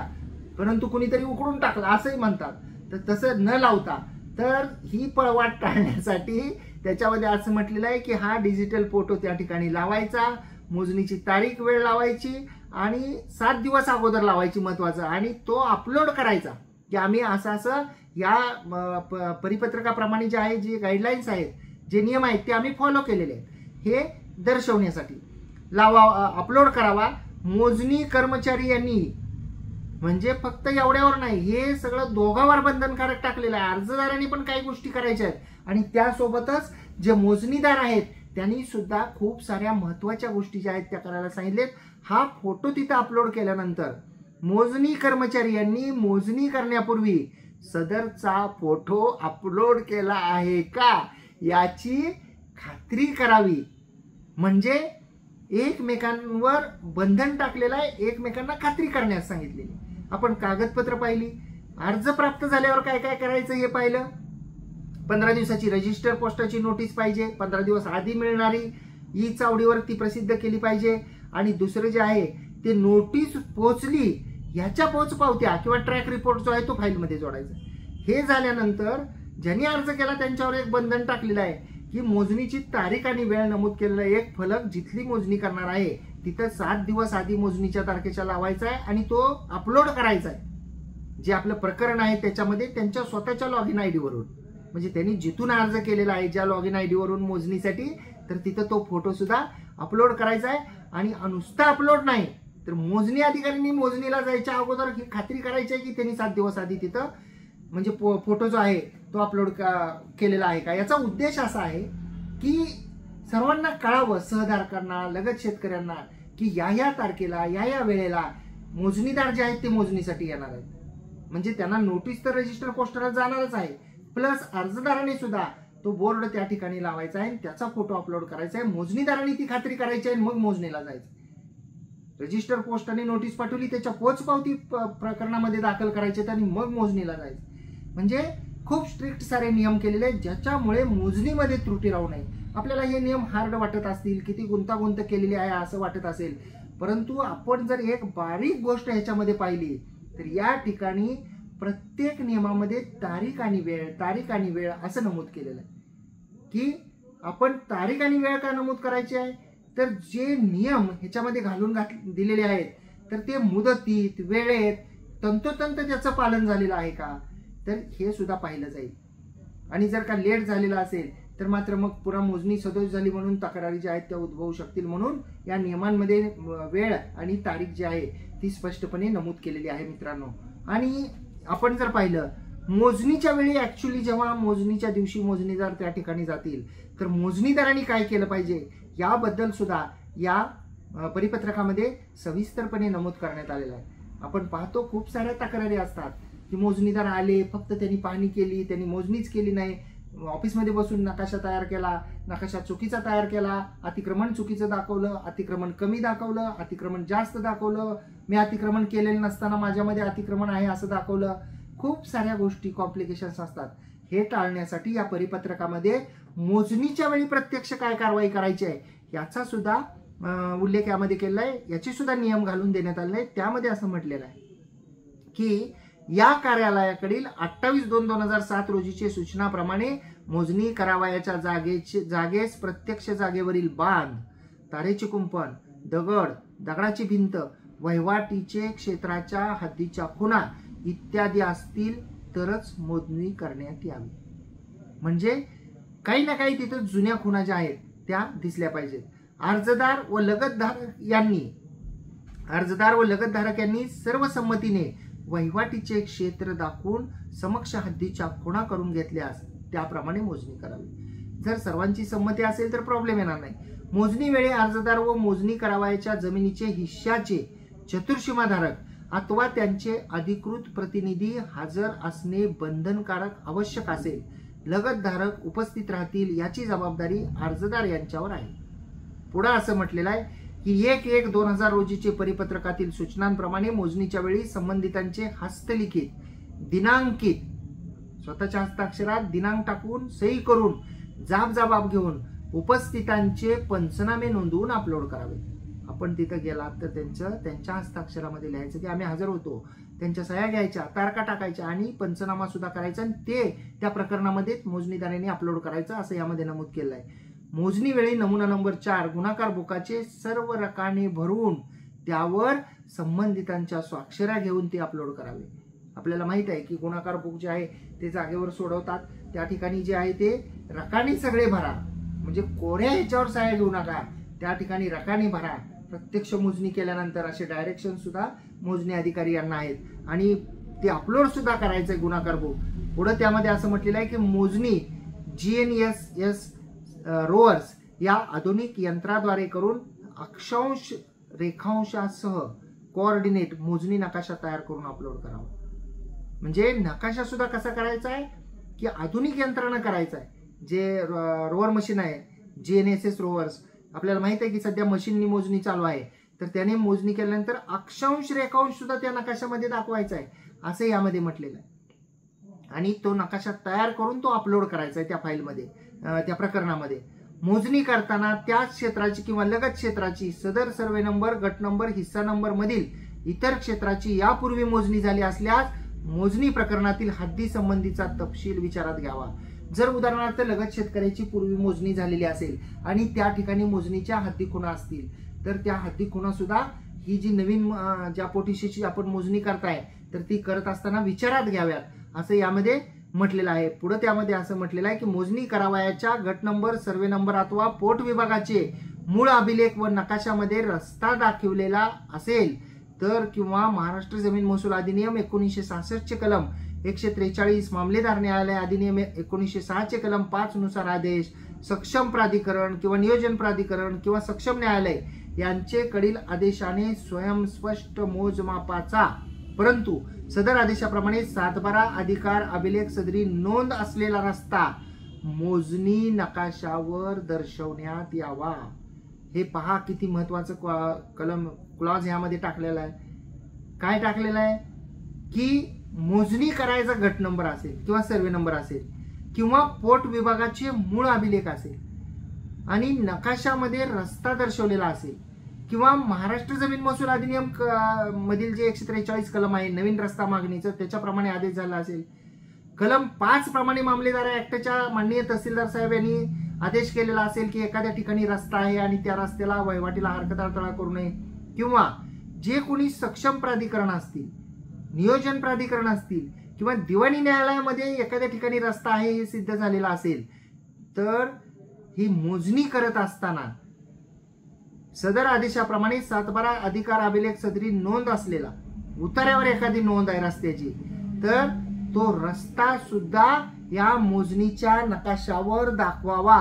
परंतु कुणीतरी उकडून टाकला असंही म्हणतात, तर तसं न लावता तर ही पळवाट टाळण्यासाठी त्याच्यामध्ये असं म्हटलेलं आहे की हा डिजिटल फोटो त्या ठिकाणी लावायचा, मोजणीची तारीख वेळ लावायची आणि 7 दिवस अगोदर लावायची महत्वाचं, आणि तो अपलोड करायचा की आम्ही असं या परिपत्रकाप्रमाणे जे आहे, जे गाईडलाईन्स आहेत, जे नियम आहेत ते आम्ही फॉलो केलेले आहेत हे दर्शवण्यासाठी अपलोड करावा. मोजणी कर्मचारी यांनी, म्हणजे फक्त एवढ्यावर नाही, हे सगळं दोघांवर बंधनकारक टाकलेलं आहे. अर्जदारांनी पण काही गोष्टी करायच्या आहेत आणि त्यासोबतच जे मोजणीदार आहेत त्यांनी सुद्धा खूप साऱ्या महत्वाच्या गोष्टी ज्या आहेत त्या करायला सांगितलेत. हा फोटो तिथं अपलोड केल्यानंतर मोजणी कर्मचारी यांनी मोजणी करण्यापूर्वी सदरचा फोटो अपलोड केला आहे का याची खात्री करावी. म्हणजे एकमेकांवर बंधन टाकलेलं आहे, एकमेकांना खात्री करण्यास सांगितलेली. आपण कागदपत्र पाहिली, अर्ज प्राप्त झाल्यावर काय काय करायचं हे पाहिलं. 15 दिवसाची रजिस्टर पोस्टाची नोटीस पाहिजे, 15 दिवस आधी मिळणारी ई चावडीवर ती प्रसिद्ध केली पाहिजे. आणि दुसरं जे आहे ते नोटीस पोहोचली ह्याच्या पोचपावत्या किंवा ट्रॅक रिपोर्ट जो आहे तो फाईलमध्ये जोडायचा. हे झाल्यानंतर ज्यांनी अर्ज केला त्यांच्यावर एक बंधन टाकलेलं आहे की मोजणीची तारीख आणि वेळ नमूद केलेला एक फलक जिथली मोजणी करणार आहे तिथं 7 दिवस आधी मोजणीच्या तारखेच्या लावायचा आहे आणि तो अपलोड करायचा आहे. जे आपलं प्रकरण आहे त्याच्यामध्ये त्यांच्या स्वतःच्या लॉगिन आयडी वरून, म्हणजे त्यांनी जिथून अर्ज केलेला आहे ज्या लॉगिन आयडी वरून मोजणीसाठी, तर तिथं तो फोटो सुद्धा अपलोड करायचा आहे. आणि नुसता अपलोड नाही तर मोजणी अधिकाऱ्यांनी मोजणीला जायच्या अगोदर ही खात्री करायची आहे की त्यांनी 7 दिवस आधी तिथं म्हणजे फोटो जो आहे तो अपलोड केलेला आहे का. याचा उद्देश असा आहे की सर्वांना कळावं, सहधारकांना, लगत शेतकऱ्यांना, की या तारखेला या वेळेला मोजणीदार जे आहेत ते मोजणीसाठी येणार आहेत. म्हणजे त्यांना नोटीस तर रजिस्टर पोस्टरला जाणारच आहे, प्लस अर्जदारांनी सुद्धा तो बोर्ड त्या ठिकाणी लावायचा आहे, त्याचा फोटो अपलोड करायचा आहे, मोजणीदारांनी ती खात्री करायची आहे, मग मोजणीला जायचं. रजिस्टर पोस्टाने नोटीस पाठवली त्याच्या पोचपावती प्रकरणामध्ये दाखल करायचे आणि मग मोजणीला जायचं. म्हणजे खूप स्ट्रिक्ट सारे नियम केलेले आहेत ज्याच्यामुळे मोजणीमध्ये त्रुटी राहू नये. आपल्याला हे नियम हार्ड वाटत असतील, किती गुंतागुंत केलेली आहे असं वाटत असेल, परंतु आपण जर एक बारीक गोष्ट ह्याच्यामध्ये पाहिली तर या ठिकाणी प्रत्येक नियमामध्ये तारीख आणि वेळ असं नमूद केलेलं आहे. की आपण तारीख आणि वेळ का नमूद करायची आहे, तर जे नियम ह्याच्यामध्ये घालून दिलेले आहेत तर ते मुदतीत, वेळेत तंतोतंत त्याचं पालन झालेलं आहे का, तर हे सुद्धा पाहिलं जाईल. आणि जर का लेट झालेला असेल तर मात्र मग पुन्हा मोजणी सदोष झाली म्हणून तक्रारी ज्या आहेत त्या उद्भवू शकतील. म्हणून या नियमांमध्ये वेळ आणि तारीख जी आहे ती स्पष्टपणे नमूद केलेली आहे मित्रांनो. आणि आपण जर पाहिलं मोजणीच्या वेळी, ऍक्च्युली जेव्हा मोजणीच्या दिवशी मोजणीदार त्या ठिकाणी जातील तर मोजणीदारांनी काय केलं पाहिजे याबद्दल सुद्धा या परिपत्रकामध्ये सविस्तरपणे नमूद करण्यात आलेलं आहे. आपण पाहतो खूप साऱ्या तक्रारी असतात की मोजणीदार आले, फक्त त्यांनी पाहणी केली, त्यांनी मोजणीच केली नाही, ऑफिसमध्ये बसून नकाशा तयार केला, नकाशा चुकीचा तयार केला, अतिक्रमण चुकीचं दाखवलं, अतिक्रमण कमी दाखवलं, अतिक्रमण जास्त दाखवलं, मी अतिक्रमण केलेलं नसताना माझ्यामध्ये अतिक्रमण आहे असं दाखवलं. खूप साऱ्या गोष्टी कॉम्प्लिकेशन्स असतात. हे टाळण्यासाठी या परिपत्रकामध्ये मोजणीच्या वेळी प्रत्यक्ष काय कारवाई करायची आहे याचा सुद्धा उल्लेख यामध्ये केलेला आहे. याचे सुद्धा नियम घालून देण्यात आले आहेत. त्यामध्ये असं म्हटलेलं आहे की या कार्यालयाकडील 28/2/2007 रोजीच्या सूचनाप्रमाणे मोजणी करावयाच्या जागेस प्रत्यक्ष जागेवरील बांध, तारेचे कुंपण, दगडाची भिंत, वहिवाटीचे क्षेत्राच्या हद्दीच्या खुणा इत्यादी असतील तरच मोजणी करण्यात यावी. म्हणजे काही ना काही तिथं जुन्या खुणा ज्या आहेत त्या दिसल्या पाहिजेत. अर्जदार व लगतधारक यांनी सर्वसंमतीने वहिवाटीचे क्षेत्र दाखवून समक्ष हद्दीच्या खुणा करून घेतल्यास त्याप्रमाणे मोजणी करावी. जर सर्वांची संमती असेल तर प्रॉब्लेम येणार नाही. मोजणी वेळी अर्जदार व मोजणी करावयाच्या जमिनीचे हिश्श्याचे चतुर्सीमाधारक अथवा त्यांचे अधिकृत प्रतिनिधी हजर असणे बंधनकारक आवश्यक असेल. लगतधारक उपस्थित राहतील याची जबाबदारी अर्जदार यांच्यावर आहे. पुढे असं म्हटलेलं आहे की 1/1/2000 रोजीचे परिपत्रकातील सूचनांप्रमाणे मोजणीच्या वेळी संबंधितांचे हस्तलिखित, दिनांकित, स्वतःच्या हस्ताक्षरात दिनांक टाकून सही करून जबाब घेऊन उपस्थितांचे पंचनामे नोंदवून अपलोड करावे. आपण तिथं गेलात तर त्यांच्या हस्ताक्षरामध्ये लिहायचं की आम्ही हजर होतो, त्यांच्या सह्या घ्यायच्या, तारखा टाकायच्या आणि पंचनामा सुद्धा करायचा आणि ते त्या प्रकरणामध्ये मोजणीदारांनी अपलोड करायचं असं यामध्ये नमूद केलं आहे. मोजणी वेळी नमुना नंबर 4 गुणाकार बुकाचे सर्व रकाने भरून त्यावर संबंधितांच्या स्वाक्षऱ्या घेऊन ते अपलोड करावे. आपल्याला माहित आहे की गुणाकार बुक जे आहे ते जागेवर सोडवतात, त्या ठिकाणी जे आहे ते रकाने सगळे भरा, म्हणजे कोऱ्या ह्याच्यावर सह्या घेऊ नका, त्या ठिकाणी रकाने भरा. प्रत्यक्ष मोजणी केल्यानंतर असे डायरेक्शन सुद्धा मोजणी अधिकारी यांना आहेत आणि ते अपलोड सुद्धा करायचंय गुणाकार बुक. पुढे त्यामध्ये असं म्हटलेलं आहे की मोजणी GNSS रोवर्स या आधुनिक यंत्राद्वारे करून अक्षांश रेखांशासह कोऑर्डिनेट मोजणी नकाशा तयार करून अपलोड करावा. म्हणजे नकाशा सुद्धा कसा करायचा आहे की आधुनिक यंत्रानं करायचा आहे. जे रोवर मशीन आहे GNSS रोवर्स, आपल्याला माहित आहे की सध्या मशीननी मोजणी चालू आहे, तर त्याने मोजणी केल्यानंतर अक्षांश रेखांश सुद्धा त्या नकाशामध्ये दाखवायचा आहे असं यामध्ये म्हटलेलं आहे. आणि तो नकाशा तयार करून तो अपलोड करायचा आहे त्या फाईलमध्ये, त्या प्रकरणामध्ये. मोजणी करताना त्याच क्षेत्राची किंवा लगत क्षेत्राची सदर सर्वे नंबर, गट नंबर, हिस्सा नंबर मधील इतर क्षेत्राची यापूर्वी मोजणी झाली असल्यास मोजणी प्रकरणातील हद्दी संबंधीचा तपशील विचारात घ्यावा. जर उदाहरणार्थ लगत शेतकऱ्याची पूर्वी मोजणी झालेली असेल आणि त्या ठिकाणी मोजणीच्या हद्दी खुणा असतील, तर त्या हद्दी खुणा सुद्धा ही जी नवीन ज्या पोटीशीची आपण मोजणी करताय तर ती करत असताना विचारात घ्याव्यात असं यामध्ये म्हटलेलं आहे. पुढे त्यामध्ये असं म्हटलेलं आहे की मोजणी करावयाच्या गट नंबर, सर्वे नंबर अथवा पोट विभागाचे मूळ अभिलेख व नकाशामध्ये रस्ता दाखवलेला असेल तर किंवा महाराष्ट्र जमीन महसूल अधिनियम 1966 चे कलम 143, मामलेदार न्यायालय अधिनियम 1906 चे कलम 5 नुसार आदेश, सक्षम प्राधिकरण किंवा नियोजन प्राधिकरण किंवा सक्षम न्यायालय यांचेकडील आदेशाने स्वयंस्पष्ट मोजमापाचा परंतु सदर आदेशाप्रमाणे सातबारा अधिकार अभिलेख सदरी नोंद असलेला रस्ता मोजणी नकाशावर दर्शवण्यात यावा. हे पहा किती महत्वाचं कलम क्लॉज यामध्ये टाकलेला आहे. काय टाकलेलं आहे की मोजणी करायचा गट नंबर असेल किंवा सर्वे नंबर असेल किंवा पोट विभागाचे मूळ अभिलेख असेल आणि नकाशामध्ये रस्ता दर्शवलेला असेल किंवा महाराष्ट्र जमीन महसूल अधिनियम मधील जे 143 कलम आहे नवीन रस्ता मागणीचं त्याच्याप्रमाणे आदेश झाला असेल, कलम 5 प्रमाणे मामलेदार ऍक्टच्या माननीय तहसीलदार साहेब यांनी आदेश केलेला असेल की एखाद्या ठिकाणी रस्ता आहे आणि त्या रस्त्याला वहिवाटीला हरकत अडथळा करू नये, किंवा जे कोणी सक्षम प्राधिकरण असतील, नियोजन प्राधिकरण असतील किंवा दिवाणी न्यायालयामध्ये एखाद्या ठिकाणी रस्ता आहे हे सिद्ध झालेला असेल तर ही मोजणी करत असताना सदर आदेशाप्रमाणे सातबारा अधिकार अभिलेख सदरी नोंद असलेला, उतार्यावर एखादी नोंद आहे रस्त्याची तर तो रस्ता सुद्धा या मोजणीच्या नकाशावर दाखवावा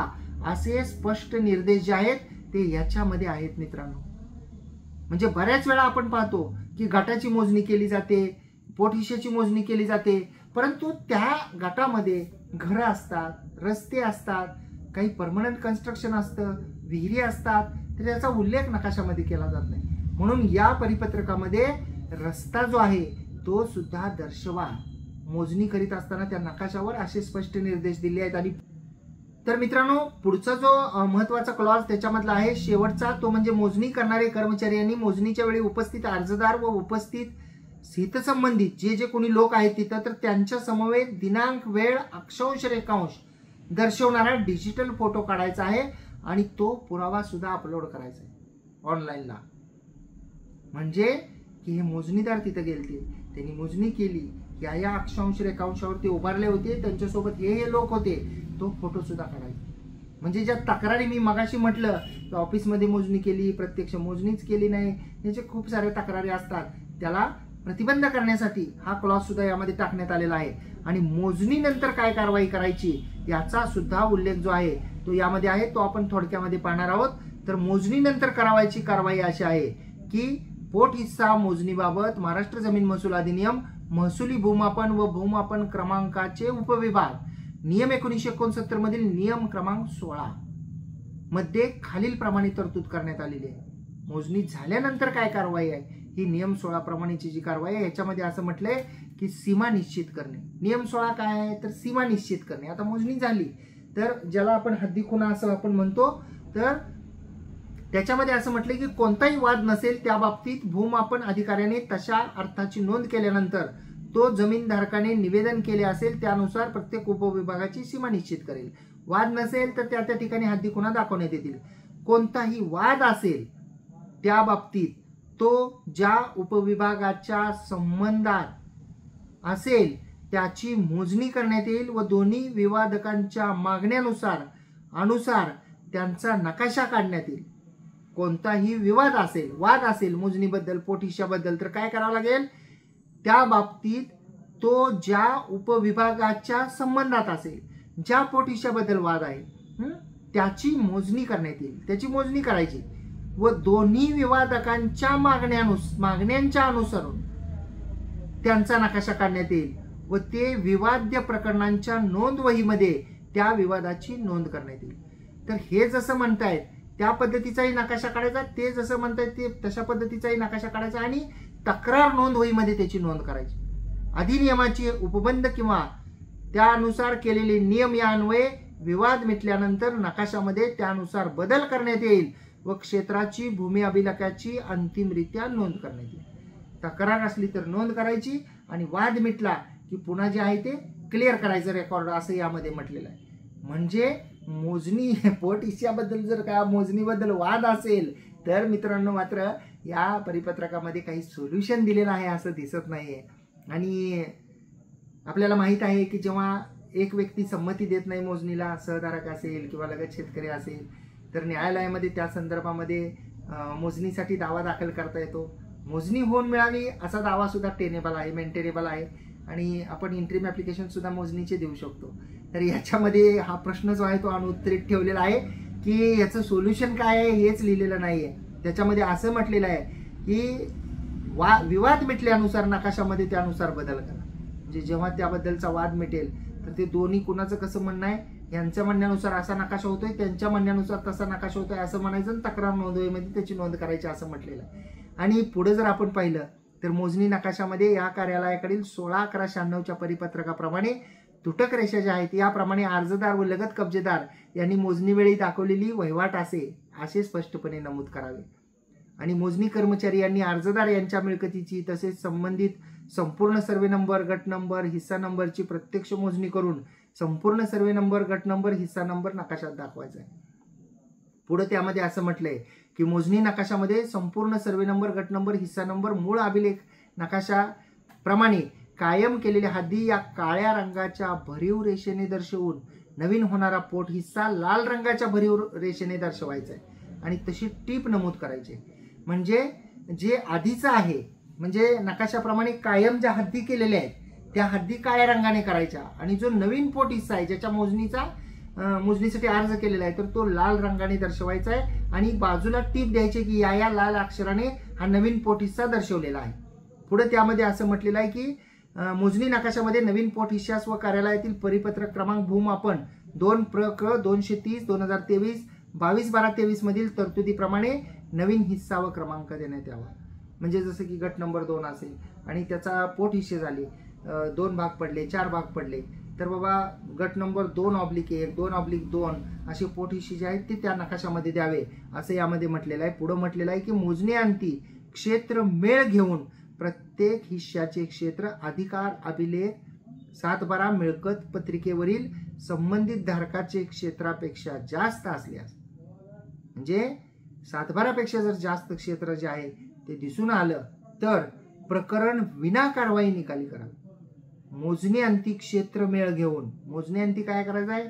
असे स्पष्ट निर्देश जे आहेत ते याच्यामध्ये आहेत मित्रांनो. म्हणजे बऱ्याच वेळा आपण पाहतो की गटाची मोजणी केली जाते, पोटहिशाची मोजणी केली जाते, परंतु त्या गटामध्ये घरं असतात, रस्ते असतात, काही परमनंट कन्स्ट्रक्शन असतं, विहिरी असतात, तर याचा उल्लेख नकाशामध्ये केला जात नाही. म्हणून या परिपत्रकामध्ये रस्ता जो आहे तो सुद्धा दर्शवा. मोजणी करीत असताना त्या नकाशावर असे स्पष्ट निर्देश दिले आहेत. आणि तर मित्रांनो पुढचा जो महत्वाचा क्लॉज त्याच्यामधला आहे शेवटचा, तो म्हणजे मोजणी करणारे कर्मचारी यांनी मोजणीच्या वेळी उपस्थित अर्जदार व उपस्थित हितसंबंधित जे जे कोणी लोक आहेत तिथं तर त्यांच्या समवेत दिनांक, वेळ, अक्षांश, रेखांश दर्शवणारा डिजिटल फोटो काढायचा आहे आणि तो पुरावा सुद्धा अपलोड करायचा आहे ऑनलाईनला. म्हणजे की हे मोजणीदार तिथे गेलते, त्यांनी मोजणी केली, या अक्षांश रेखांशावरती उभारले होते, त्यांच्यासोबत हे लोक होते, तो फोटो सुद्धा काढायचा. म्हणजे ज्या तक्रारी मी मगाशी म्हटलं की ऑफिसमध्ये मोजणी केली, प्रत्यक्ष मोजणीच केली नाही, याचे खूप सारे तक्रारी असतात, त्याला प्रतिबंध करण्यासाठी हा क्लॉज सुद्धा यामध्ये टाकण्यात आलेला आहे. आणि मोजणीनंतर काय कारवाई करायची याचा सुद्धा उल्लेख जो आहे तो यामध्ये आहे, तो आपण थोडक्यामध्ये पाहणार आहोत. तर मोजणीनंतर करावयाची कारवाई अशी आहे की पोट हिस्सा मोजणीबाबत महाराष्ट्र जमीन महसूल अधिनियम महसुली भूमापन व भूमापन क्रमांकाचे उपविभाग नियम 1969 मधील नियम क्रमांक 16 मध्ये खालील प्रमाणे तरतूद करण्यात आलेली आहे. मोजणी झाल्यानंतर काय कारवाई आहे ही नियम 16 प्रमाणेची जी कारवाई आहे याच्यामध्ये असं म्हटलंय की सीमा निश्चित करणे. नियम 16 काय आहे तर सीमा निश्चित करणे. आता मोजणी झाली तर ज्याला आपण हद्दी खुणा असं आपण म्हणतो, तर त्याच्यामध्ये असं म्हटलं की कोणताही वाद नसेल त्या बाबतीत भूमापन अधिकाऱ्याने तशा अर्थाची नोंद केल्यानंतर तो जमीनधारकाने निवेदन केले असेल त्यानुसार प्रत्येक उपविभागाची सीमा निश्चित करेल. वाद नसेल तर त्या ठिकाणी हद्दी खुणा दाखवण्यात येतील. कोणताही वाद असेल त्या बाबतीत तो ज्या उपविभागाच्या संबंधात असेल त्याची मोजणी करण्यात येईल व दोन्ही विवादकांच्या मागण्यानुसार त्यांचा नकाशा काढण्यात येईल. कोणताही विवाद असेल, वाद असेल मोजणीबद्दल, पोटहिश्शाबद्दल, तर काय करावं लागेल, त्या बाबतीत तो ज्या उपविभागाच्या संबंधात असेल, ज्या पोटहिश्शाबद्दल वाद आहे त्याची मोजणी करण्यात येईल, त्याची मोजणी करायची व दोन्ही विवादकांच्या मागण्यांच्या अनुसरून त्यांचा नकाशा काढण्यात येईल व ते विवाद्य प्रकरणांच्या नोंदवहीमध्ये त्या विवादाची नोंद करण्यात येईल. तर हे जसं म्हणतायत त्या पद्धतीचाही नकाशा काढायचा, ते जसं म्हणतायत ते तशा पद्धतीचाही नकाशा काढायचा आणि तक्रार नोंदवहीमध्ये त्याची नोंद करायची. अधिनियमाची उपबंध किंवा त्यानुसार केलेले नियम या अन्वये विवाद मिटल्यानंतर नकाशामध्ये त्यानुसार बदल करण्यात येईल व क्षेत्राची भूमी अभिलेखाची अंतिमरित्या नोंद करण्यात येईल. तक्रार असली तर नोंद करायची आणि वाद मिटला की पुन्हा जे आहे ते क्लिअर करायचं रेकॉर्ड, असं यामध्ये म्हटलेलं आहे. म्हणजे मोजणी पोटहिश्शाबद्दल जर का मोजणीबद्दल वाद असेल तर मित्रांनो मात्र या परिपत्रकामध्ये काही सोल्युशन दिलेलं आहे असं दिसत नाहीये. आणि आपल्याला माहित आहे की जेव्हा एक व्यक्ती संमती देत नाही मोजणीला, सहधारक असेल किंवा लगत शेतकरी असेल, तर न्यायालयामध्ये त्या संदर्भामध्ये मोजणीसाठी दावा दाखल करता येतो. मोजणी होऊन मिळावी असा दावा सुद्धा टेनेबल आहे, मेंटेनेबल आहे आणि आपण इंट्रीम ॲप्लिकेशन सुद्धा मोजणीचे देऊ शकतो. तर याच्यामध्ये हा प्रश्न जो आहे तो अनुत्तरित ठेवलेला आहे की याचं सोल्युशन काय आहे हेच लिहिलेलं नाहीये. त्याच्यामध्ये असं म्हटलेलं आहे की विवाद मिटल्यानुसार नकाशामध्ये त्यानुसार बदल करा. म्हणजे जेव्हा त्याबद्दलचा वाद मिटेल तर ते दोन्ही कुणाचं कसं म्हणणं आहे, यांच्या म्हणण्यानुसार असा नकाशा होतोय, त्यांच्या म्हणण्यानुसार तसा नकाशा होतोय असं म्हणायचं आणि तक्रार नोंदवहीमध्ये त्याची नोंद करायची असं म्हटलेलं आहे. आणि पुढे जर आपण पाहिलं तर मोजणी नकाशामध्ये या कार्यालयाकडील 16/1196 परिपत्रकाप्रमाणे तुटक रेषा ज्या आहेत याप्रमाणे अर्जदार व लगत कब्जेदार यांनी मोजणीवेळी दाखवलेली वहिवाट असे स्पष्टपणे नमूद करावे. आणि मोजणी कर्मचारी यांनी अर्जदार यांच्या मिळकतीची तसेच संबंधित संपूर्ण सर्वे नंबर, गट नंबर, हिस्सा नंबरची प्रत्यक्ष मोजणी करून संपूर्ण सर्वे नंबर, गट नंबर, हिस्सा नंबर नकाशात दाखवायचा आहे. पुढे त्यामध्ये असं म्हटलंय की मोजणी नकाशामध्ये संपूर्ण सर्वे नंबर, गट नंबर, हिस्सा नंबर मूळ अभिलेख नकाशाप्रमाणे कायम केलेल्या हद्दी या काळ्या रंगाच्या भरीव रेषेने दर्शवून नवीन होणारा पोट हिस्सा लाल रंगाच्या भरीव रेषेने दर्शवायचा आहे आणि तशी टीप नमूद करायची. म्हणजे जे आधीचं आहे म्हणजे नकाशाप्रमाणे कायम ज्या हद्दी केलेल्या आहेत त्या हद्दी काळ्या रंगाने करायच्या आणि जो नवीन पोट हिस्सा आहे ज्याच्या मोजणीसाठी अर्ज केलेला आहे तर तो लाल रंगाने दर्शवायचा आहे आणि बाजूला टीप द्यायची की या लाल अक्षराने हा नवीन पोट हिस्सा दर्शवलेला आहे. पुढे त्यामध्ये असं म्हटलेलं आहे की मोजणी नकाशामध्ये नवीन पोट हिस्सास व कार्यालयातील परिपत्रक क्रमांक भूमापन 2/230/2023 22/12/23 मधील तरतुदीप्रमाणे नवीन हिस्सा व क्रमांक देण्यात यावा. म्हणजे जसं की गट नंबर 2 असेल आणि त्याचा पोट हिस्से झाले 2 भाग पडले, 4 भाग पडले, तर बाबा गट नंबर 2/1 2/2 असे पोट हिस्से जे आहेत ते त्या नकाशामध्ये द्यावे असं यामध्ये म्हटलेलं आहे. पुढे म्हटलेलं आहे की मोजणी अंती क्षेत्र मेळ घेऊन प्रत्येक हिश्श्याचे क्षेत्र अधिकार अभिलेख 7/12 मिळकत पत्रिकेवरील संबंधित धारकाचे क्षेत्रापेक्षा जास्त असल्यास, म्हणजे 7/12 पेक्षा जर जास्त क्षेत्र जे आहे ते दिसून आलं तर प्रकरण विना कारवाई निकाली करावे. मोजणी अंती क्षेत्र मेळ घेऊन, मोजणी अंती काय करायचं आहे,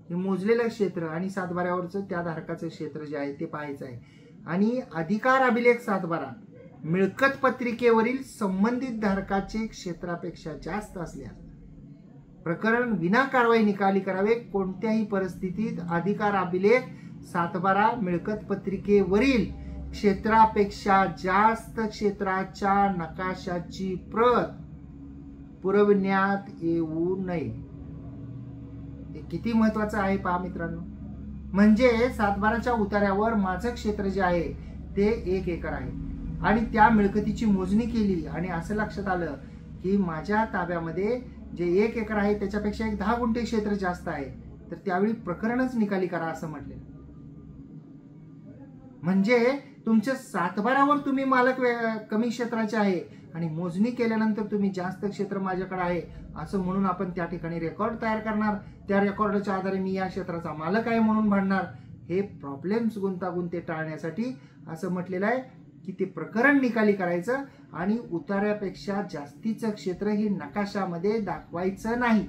हे मोजलेलं क्षेत्र आणि 7/12वरचं त्या धारकाचं क्षेत्र जे आहे ते पाहायचं आहे आणि अधिकार अभिलेख 7/12 मिळकत पत्रिकेवरील संबंधित धारकाचे क्षेत्रापेक्षा जास्त असल्यास प्रकरण विना कारवाई निकाली करावे. कोणत्याही परिस्थितीत अधिकार अभिलेख 7/12 मिळकत पत्रिकेवरील क्षेत्रापेक्षा जास्त क्षेत्राच्या नकाशाची प्रत पुरविण्यात येऊ नये. हे किती महत्वाचं आहे पहा मित्रांनो. म्हणजे 7/12च्या उतार्यावर माझं क्षेत्र जे आहे ते 1 एकर आहे आणि त्या मिळकतीची मोजणी केली आणि असं लक्षात आलं की माझ्या ताब्यामध्ये जे 1 एकर आहे त्याच्यापेक्षा 10 गुंठे क्षेत्र जास्त आहे, तर त्यावेळी प्रकरणच निकाली करा असं म्हटले. म्हणजे तुमच्या 7/12वर तुम्ही मालक कमी क्षेत्राचे आहे आणि मोजणी केल्यानंतर तुम्ही जास्त क्षेत्र माझ्याकडे आहे असं म्हणून आपण त्या ठिकाणी रेकॉर्ड तयार करणार. त्या रेकॉर्डच्या आधारे मी या क्षेत्राचा मालक आहे म्हणून म्हणणार. हे प्रॉब्लेम्स गुंतागुंते टाळण्यासाठी असं म्हटलेलं आहे की ते प्रकरण निकाली करायचं आणि उतार्यापेक्षा जास्तीचं क्षेत्र हे नकाशामध्ये दाखवायचं नाही,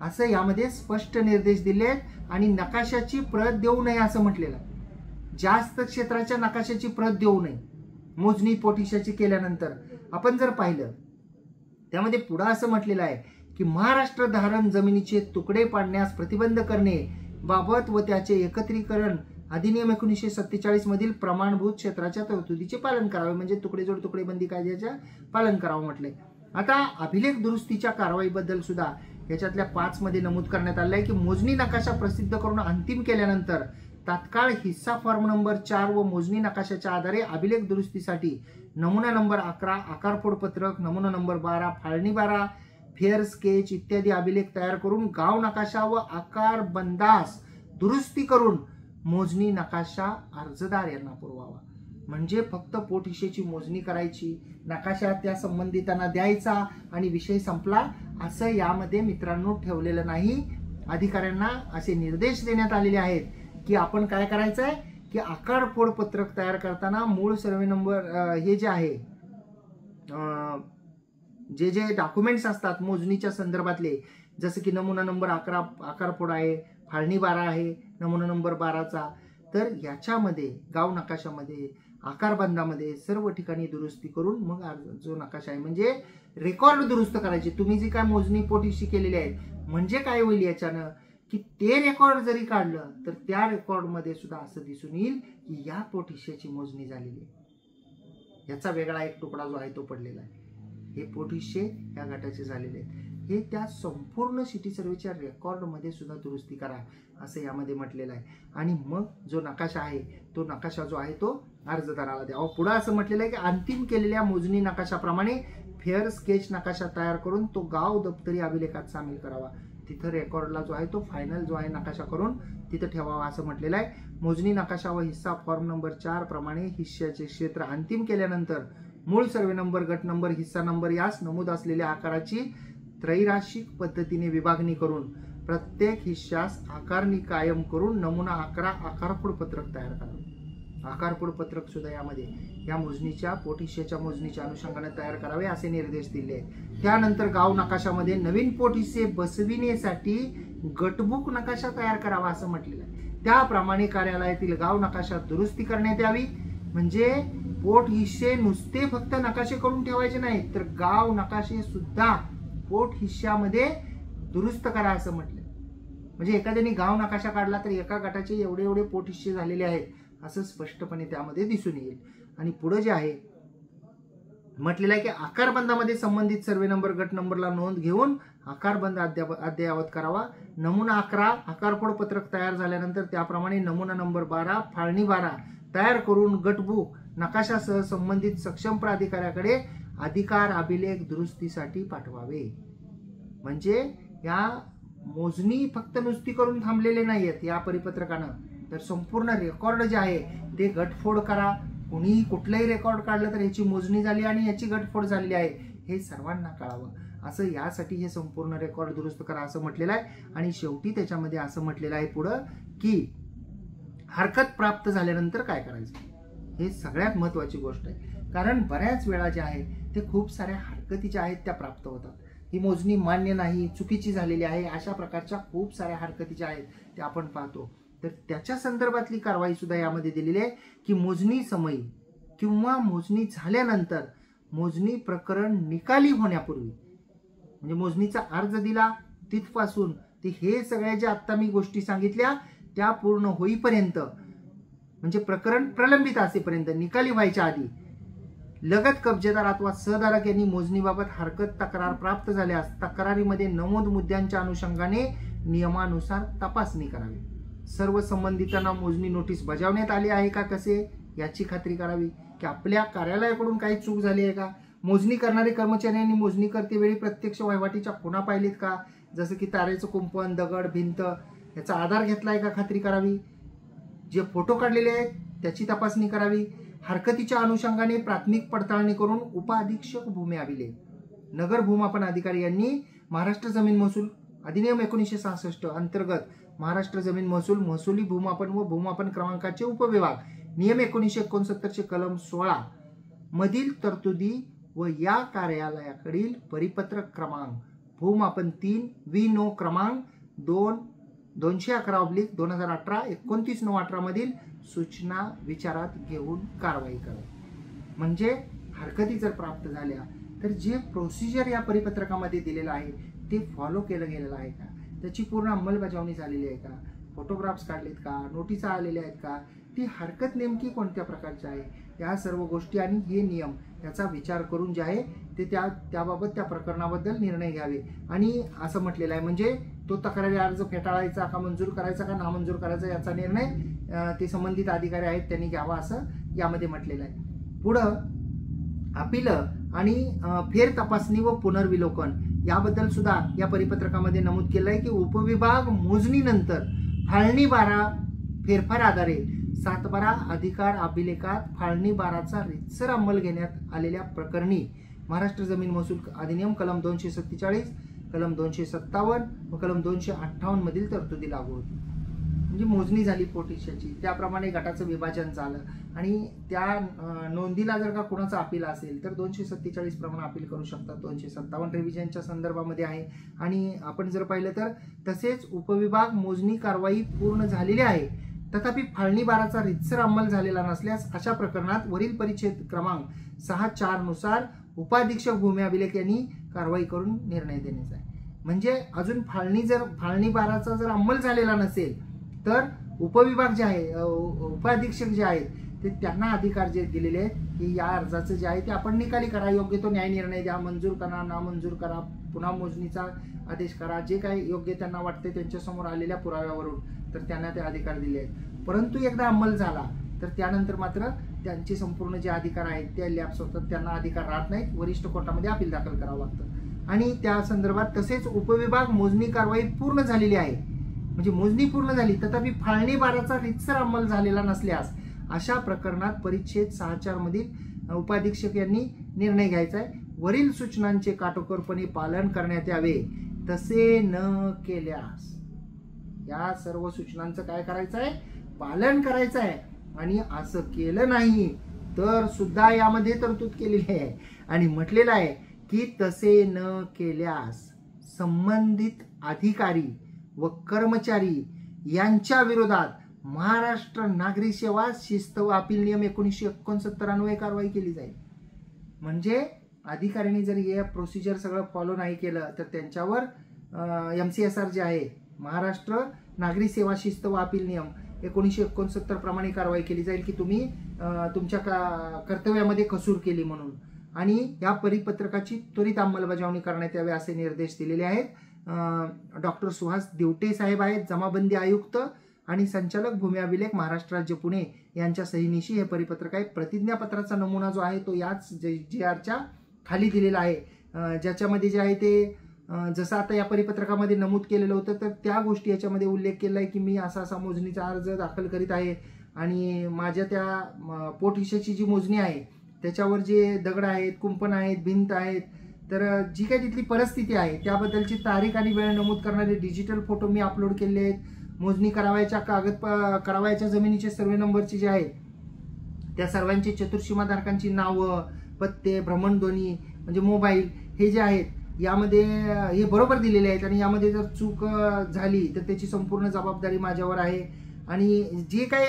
असं यामध्ये स्पष्ट निर्देश दिले आहेत. आणि नकाशाची प्रत देऊ नये असं म्हटलेलं आहे. जास्त क्षेत्राच्या नकाशाची प्रत देऊ नये मोजणी पोटहिशाची केल्यानंतर. आपण जर पाहिलं त्यामध्ये पुढे असं म्हटलेलं आहे की महाराष्ट्र धारण जमिनीचे तुकडे पाडण्यास प्रतिबंध करणे बाबत व त्याचे एकत्रीकरण अधिनियम 1947 मधील प्रमाणभूत क्षेत्राच्या तरतुदीचे पालन करावे, म्हणजे तुकडेजोड तुकडेबंदी कायद्याच्या पालन करावं म्हटलंय. आता अभिलेख दुरुस्तीच्या कारवाईबद्दल सुद्धा याच्यातल्या 5 मध्ये नमूद करण्यात आलं आहे की मोजणी नकाशा प्रसिद्ध करून अंतिम केल्यानंतर तात्काळ हिस्सा फॉर्म नंबर 4 व मोजणी नकाशाच्या आधारे अभिलेख दुरुस्तीसाठी नमुना नंबर 11 आकारफोड पत्रक, नमुना नंबर 12 फाळणी 12 फेअर स्केच इत्यादी अभिलेख तयार करून गाव नकाशा व आकार बंदास दुरुस्ती करून मोजणी नकाशा अर्जदार यांना पुरवावा. म्हणजे फक्त पोटहिशेची मोजणी करायची, नकाशा त्या संबंधितांना द्यायचा आणि विषय संपला असं यामध्ये मित्रांनो ठेवलेलं नाही. अधिकाऱ्यांना असे निर्देश देण्यात आलेले आहेत की आपण काय करायचंय की आकारफोड पत्रक तयार करताना मूळ सर्वे नंबर हे जे आहे जे डॉक्युमेंट्स असतात मोजणीच्या संदर्भातले, जसं की नमुना नंबर 11 आकारफोड आहे, फाळणी 12 आहे नमुना नंबर 12चा, तर याच्यामध्ये गाव नकाशामध्ये आकारबंदामध्ये सर्व ठिकाणी दुरुस्ती करून मग जो नकाशा आहे म्हणजे रेकॉर्ड दुरुस्त करायचे. तुम्ही जी काय मोजणी पोटहिशी केलेली आहे म्हणजे काय होईल याच्यानं की ते रेकॉर्ड जरी काढलं तर त्या रेकॉर्डमध्ये सुद्धा असं दिसून येईल की या पोटहिश्याची मोजणी झालेली आहे, याचा वेगळा एक तुकडा जो आहे तो पडलेला आहे, हे पोटहिशे या गटाचे झालेले आहेत. हे त्या संपूर्ण सिटी सर्वेच्या रेकॉर्डमध्ये सुद्धा दुरुस्ती करा असं यामध्ये म्हटलेलं आहे. आणि मग जो नकाशा आहे तो नकाशा जो आहे तो अर्जदाराला द्यावा. पुढे असं म्हटलेलं आहे की अंतिम केलेल्या मोजणी नकाशाप्रमाणे फेअर स्केच नकाशा तयार करून तो गाव दप्तरी अभिलेखात सामील करावा. तिथं रेकॉर्डला जो आहे तो फायनल जो आहे नकाशा करून तिथं ठेवावा असं म्हटलेलं आहे. मोजणी नकाशा व हिस्सा फॉर्म नंबर 4 प्रमाणे हिस्साचे क्षेत्र अंतिम केल्यानंतर मूळ सर्वे नंबर, गट नंबर, हिस्सा नंबर यास नमूद असलेल्या आकाराची त्रैराशिक पद्धतीने विभागणी करून प्रत्येक हिस्सास आकारणी कायम करून नमुना 11 आकारफोड पत्रक तयार करावे. आकारफोड पत्रक सुद्धा यामध्ये या मोजणीच्या पोटहिश्याच्या मोजणीच्या अनुषंगाने तयार करावे असे निर्देश दिले. त्यानंतर गाव नकाशामध्ये नवीन पोटहिस्से बसविण्यासाठी गटबुक नकाशा तयार करावा असं म्हटलेलं आहे. त्याप्रमाणे कार्यालयातील गाव नकाशात दुरुस्ती करण्यात यावी. म्हणजे पोटहिस्से नुसते फक्त नकाशे करून ठेवायचे नाहीत तर गाव नकाशे सुद्धा पोटहिश्यामध्ये दुरुस्त करा असं म्हटलं. म्हणजे एखाद्याने गाव नकाशा काढला तर एका गटाचे एवढे एवढे पोटहिस्से झालेले आहेत असं स्पष्टपणे त्यामध्ये दिसून येईल. आणि पुढे जे आहे म्हटलेलं आहे की आकारबंदामध्ये संबंधित सर्वे नंबर, गट नंबरला नोंद घेऊन आकारबंद अद्ययावत करावा. नमुना 11 आकारफोड पत्रक तयार झाल्यानंतर त्याप्रमाणे नमुना नंबर 12 फाळणी 12 तयार करून गटबुक नकाशासह संबंधित सक्षम प्राधिकाऱ्याकडे अधिकार अभिलेख दुरुस्तीसाठी पाठवावे. म्हणजे या मोजणी फक्त नुसती करून थांबलेले नाहीयेत या परिपत्रकानं, तर संपूर्ण रेकॉर्ड जे आहे ते गटफोड करा. कुणीही कुठलंही रेकॉर्ड काढलं तर याची मोजणी झाली आणि याची गटफोड झालेली आहे हे सर्वांना कळावं असं यासाठी हे संपूर्ण रेकॉर्ड दुरुस्त करा असं म्हटलेलं आहे. आणि शेवटी त्याच्यामध्ये असं म्हटलेलं आहे पुढं की हरकत प्राप्त झाल्यानंतर काय करायचं हे सगळ्यात महत्वाची गोष्ट आहे. कारण बऱ्याच वेळा जे आहे ते खूप साऱ्या हरकती ज्या आहेत त्या प्राप्त होतात. ही मोजणी मान्य नाही, चुकीची झालेली आहे, अशा प्रकारच्या खूप साऱ्या हरकती ज्या आहेत त्या आपण पाहतो. तर त्याच्या संदर्भातली कारवाई सुद्धा यामध्ये दिलेली आहे की मोजणी समयी किंवा मोजणी झाल्यानंतर मोजणी प्रकरण निकाली होण्यापूर्वी, म्हणजे मोजणीचा अर्ज दिला तिथपासून ते हे सगळ्या ज्या आत्ता मी गोष्टी सांगितल्या त्या पूर्ण होईपर्यंत, म्हणजे प्रकरण प्रलंबित असेपर्यंत, निकाली व्हायच्या आधी लगत कब्जेदार अथवा सहधारक यांनी मोजणीबाबत हरकत तक्रार प्राप्त झाल्यास तक्रारीमध्ये नमूद मुद्द्यांच्या अनुषंगाने नियमानुसार तपासणी करावी. सर्व संबंधितांना मोजणी नोटीस बजावण्यात आली आहे का कसे याची खात्री करावी की आपल्या कार्यालयाकडून काही चूक झाली आहे का. मोजणी करणारे कर्मचाऱ्यांनी मोजणी करते वेळी प्रत्यक्ष वहिवाटीच्या खुणा पाहिलीत का, जसं की तारेचं कुंपण, दगड, भिंत याचा आधार घेतलाय का खात्री करावी. जे फोटो काढलेले आहेत त्याची तपासणी करावी. हरकतीच्या अनुषंगाने प्राथमिक पडताळणी करून उपअधीक्षक भूमी अभिलेख, नगर भूमापन अधिकारी यांनी महाराष्ट्र जमीन महसूल अधिनियम 1966 अंतर्गत महाराष्ट्र जमीन महसूल, महसुली भूमापन व भूमापन क्रमांकाचे उपविभाग नियम 1969 कलम 16 मधील तरतुदी व या कार्यालयाकडील परिपत्रक क्रमांक भूमापन 3 V9 क्रमांक 211/2018 29/9/18 मधील सूचना विचारात घेऊन कारवाई करावी. म्हणजे हरकती जर प्राप्त झाल्या तर जे प्रोसिजर या परिपत्रकामध्ये दिलेलं आहे ते फॉलो केलं गेलेलं आहे का, त्याची पूर्ण अंमलबजावणी झालेली आहे का, फोटोग्राफ्स काढलेत का, नोटिसा आलेल्या आहेत का, ती हरकत नेमकी कोणत्या प्रकारची आहे, या सर्व गोष्टी आणि हे नियम याचा विचार करून जे आहे ते त्याबाबत त्या प्रकरणाबद्दल निर्णय घ्यावे. आणि असं म्हटलेलं आहे म्हणजे तो तक्रारी अर्ज फेटाळायचा का मंजूर करायचा का नामंजूर करायचा याचा निर्णय ते संबंधित अधिकारी आहेत त्यांनी घ्यावा असं यामध्ये म्हटलेलं आहे. पुढं अपील आणि फेर तपासणी व पुनर्विलोकन याबद्दल सुद्धा या परिपत्रकामध्ये नमूद केलं आहे की उपविभाग मोजणीनंतर फाळणी बारा फेरफार आधारे 7/12 अधिकार अभिलेखात फाळणी बाराचा रीतसर अंमल घेण्यात आलेल्या प्रकरणी महाराष्ट्र जमीन महसूल अधिनियम कलम 247, कलम 257 व कलम 258 मधील तरतुदी लागू होती. म्हणजे मोजणी झाली पोटहिशाची, त्याप्रमाणे गटाचं विभाजन झालं आणि त्या नोंदीला जर का कोणाचा अपील असेल तर 247 प्रमाणे अपील करू शकतात. 257 रिव्हिजनच्या संदर्भामध्ये आहे. आणि आपण जर पाहिलं तर तसेच उपविभाग मोजणी कारवाई पूर्ण झालेली आहे तथापि फाळणी बाराचा रीतसर अंमल झालेला नसल्यास अशा प्रकरणात वरील परिच्छेद क्रमांक 6.4 नुसार उपाधीक्षक भूमी अभिलेख यांनी कारवाई करून निर्णय देण्याचा आहे. म्हणजे अजून फाळणी बाराचा जर अंमल झालेला नसेल तर उपविभाग जे आहे उपाधीक्षक जे आहेत ते त्यांना अधिकार जे दिलेले आहेत की या अर्जाचं जे आहे ते आपण निकाली करा, योग्य तो न्याय निर्णय द्या, मंजूर करा, नामंजूर करा, पुन्हा मोजणीचा आदेश करा, जे काही योग्य त्यांना वाटते त्यांच्यासमोर आलेल्या पुराव्यावरून तर त्यांना ते अधिकार दिले आहेत. परंतु एकदा अंमल झाला तर त्यानंतर मात्र त्यांचे संपूर्ण जे अधिकार आहेत ते लॅप्स होतात, त्यांना अधिकार राहत नाहीत, वरिष्ठ कोर्टामध्ये अपील दाखल करावं लागतं. आणि त्या संदर्भात तसेच उपविभाग मोजणी कारवाई पूर्ण झालेली आहे म्हणजे मोजणी पूर्ण झाली तथापि फाळणी बाराचा रीतसर अंमल झालेला नसल्यास अशा प्रकरणात परिच्छेद 6.4 मधील उपाधीक्षक यांनी निर्णय घ्यायचा आहे. वरील सूचनांचे काटेकोरपणे पालन करण्यात यावे. तसे न केल्यास या सर्व सूचनांचं काय करायचं आहे, पालन करायचं आहे. आणि असं केलं नाही तर सुद्धा यामध्ये तरतूद केलेली आहे आणि म्हटलेलं आहे की तसे न केल्यास संबंधित अधिकारी व कर्मचारी यांच्या विरोधात महाराष्ट्र नागरी सेवा शिस्त व अपील नियम 1969 अन्वये कारवाई केली जाईल. म्हणजे अधिकाऱ्यांनी जर हे प्रोसिजर सगळं फॉलो नाही केलं तर त्यांच्यावर MCSR जे आहे महाराष्ट्र नागरी सेवा शिस्त व अपील नियम 1969 प्रमाणे कारवाई केली जाईल की तुम्ही तुमच्या कर्तव्यामध्ये कसूर केली म्हणून. आणि या परिपत्रकाची त्वरित अंमलबजावणी करण्यात यावी असे निर्देश दिलेले आहेत. डॉक्टर सुहास दिवटे साहेब आहेत जमाबंदी आयुक्त आणि संचालक भूमी अभिलेख महाराष्ट्र राज्य पुणे यांच्या सहीनिशी हे परिपत्रक आहे. प्रतिज्ञापत्राचा नमुना जो आहे तो याच JRच्या खाली दिलेला आहे, ज्याच्यामध्ये जे आहे ते जसं आता या परिपत्रकामध्ये नमूद केलेलं होतं तर त्या गोष्टी याच्यामध्ये उल्लेख केला आहे की मी असा मोजणीचा अर्ज दाखल करीत आहे आणि माझ्या त्या पोटहिशाची जी मोजणी आहे त्याच्यावर जे दगड आहेत, कुंपण आहेत, भिंत आहेत, तर जी काही तिथली परिस्थिती आहे त्याबद्दलची तारीख आणि वेळ नमूद करणारे डिजिटल फोटो मी अपलोड केले आहेत. मोजणी करावयाच्या जमिनीचे सर्वे नंबरचे जे आहेत त्या सर्वांची चतुर्सीमाधारकांची नावं, पत्ते, भ्रमणध्वनी म्हणजे मोबाईल हे जे आहेत यामध्ये हे बरोबर दिलेले आहेत. आणि यामध्ये जर चूक झाली तर त्याची संपूर्ण जबाबदारी माझ्यावर आहे. आणि जे काही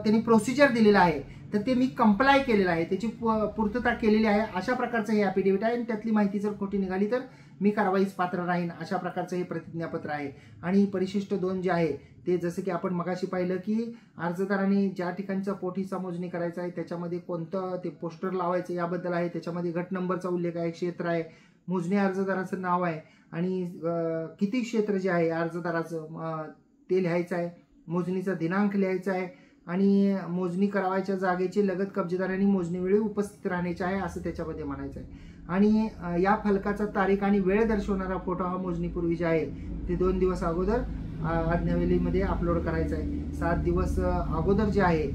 त्यांनी प्रोसिजर दिलेलं आहे तर ते मी कंप्लाय केलेलं आहे, त्याची पूर्तता केलेली आहे अशा प्रकारचं हे ॲफिडेव्हिट आहे. आणि त्यातली माहिती जर खोटी निघाली तर मी कारवाईस पात्र राहीन अशा प्रकारचं हे प्रतिज्ञापत्र आहे. आणि परिशिष्ट 2 जे आहे ते जसं की आपण मगाशी पाहिलं की अर्जदारांनी ज्या ठिकाणचा पोटहिसा मोजणी करायचा आहे त्याच्यामध्ये कोणतं ते पोस्टर लावायचं याबद्दल आहे, त्याच्यामध्ये गट नंबरचा उल्लेख आहे, क्षेत्र आहे, मोजणी अर्जदाराचं नाव आहे आणि किती क्षेत्र जे आहे अर्जदाराचं ते लिहायचं आहे, मोजणीचा दिनांक लिहायचा आहे आणि मोजणी करावयाच्या जागेचे लगत कब्जेदारांनी मोजणीवेळी उपस्थित राहण्याचे आहे असं त्याच्यामध्ये म्हणायचं आहे. आणि या फलकाचा तारीख आणि वेळ दर्शवणारा फोटो हा मोजणीपूर्वी जे आहे ते 2 दिवस अगोदर आज्ञावलीमध्ये अपलोड करायचा आहे. 7 दिवस अगोदर जे आहे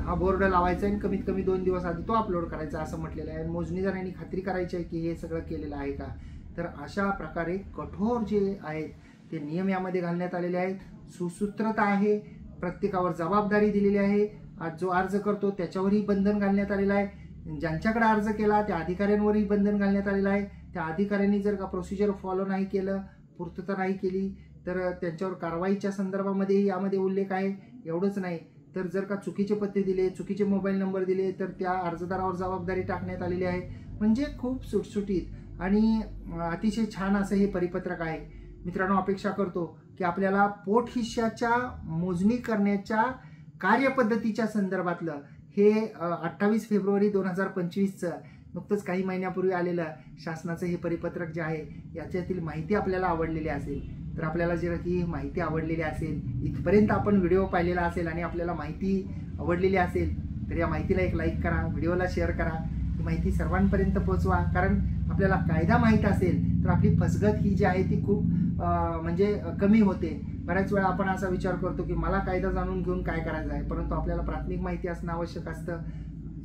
हा बोर्ड लावायचा आहे आणि कमीत कमी 2 दिवस आधी तो अपलोड करायचा असं म्हटलेलं आहे. मोजणीदारांनी खात्री करायची आहे की हे सगळं केलेलं आहे का. तर अशा प्रकारे कठोर जे आहेत ते नियम यामध्ये घालण्यात आलेले आहेत. सुसूत्रता आहे, प्रत्येकावर जबाबदारी दिलेली आहे जो अर्ज करतो त्याच्यावरही बंधन घालण्यात आलेलं आहे, ज्यांच्याकडे अर्ज केला त्या अधिकाऱ्यांवरही बंधन घालण्यात आलेलं आहे. त्या अधिकाऱ्यांनी जर का प्रोसिजर फॉलो नाही केलं, पूर्तता नाही केली तर त्यांच्यावर कारवाईच्या संदर्भामध्येही यामध्ये उल्लेख आहे. एवढंच नाही तर जर का चुकीचे पत्ते दिले, चुकीचे मोबाईल नंबर दिले तर त्या अर्जदारावर जबाबदारी टाकण्यात आलेली आहे. म्हणजे खूप सुटसुटीत आणि अतिशय छान असं हे परिपत्रक आहे. मित्रांनो, अपेक्षा करतो की आपल्याला पोट हिश्श्याच्या मोजणी करण्याच्या कार्यपद्धतीच्या संदर्भातलं हे 28 फेब्रुवारी 2025चं नुकतंच काही महिन्यापूर्वी आलेलं शासनाचं हे परिपत्रक जे आहे याच्यातील माहिती आपल्याला आवडलेली असेल तर आपल्याला जर ही माहिती आवडलेली असेल, इथपर्यंत आपण व्हिडिओ पाहिलेला असेल आणि आपल्याला माहिती आवडलेली असेल तर या माहितीला एक लाईक करा, व्हिडिओला शेअर करा, ही माहिती सर्वांपर्यंत पोहोचवा. कारण आपल्याला कायदा माहीत असेल तर आपली फसगत ही जी आहे ती खूप म्हणजे कमी होते. बऱ्याच वेळा आपण असा विचार करतो की मला कायदा जाणून घेऊन काय करायचं आहे, परंतु आपल्याला प्राथमिक माहिती असणं आवश्यक असतं.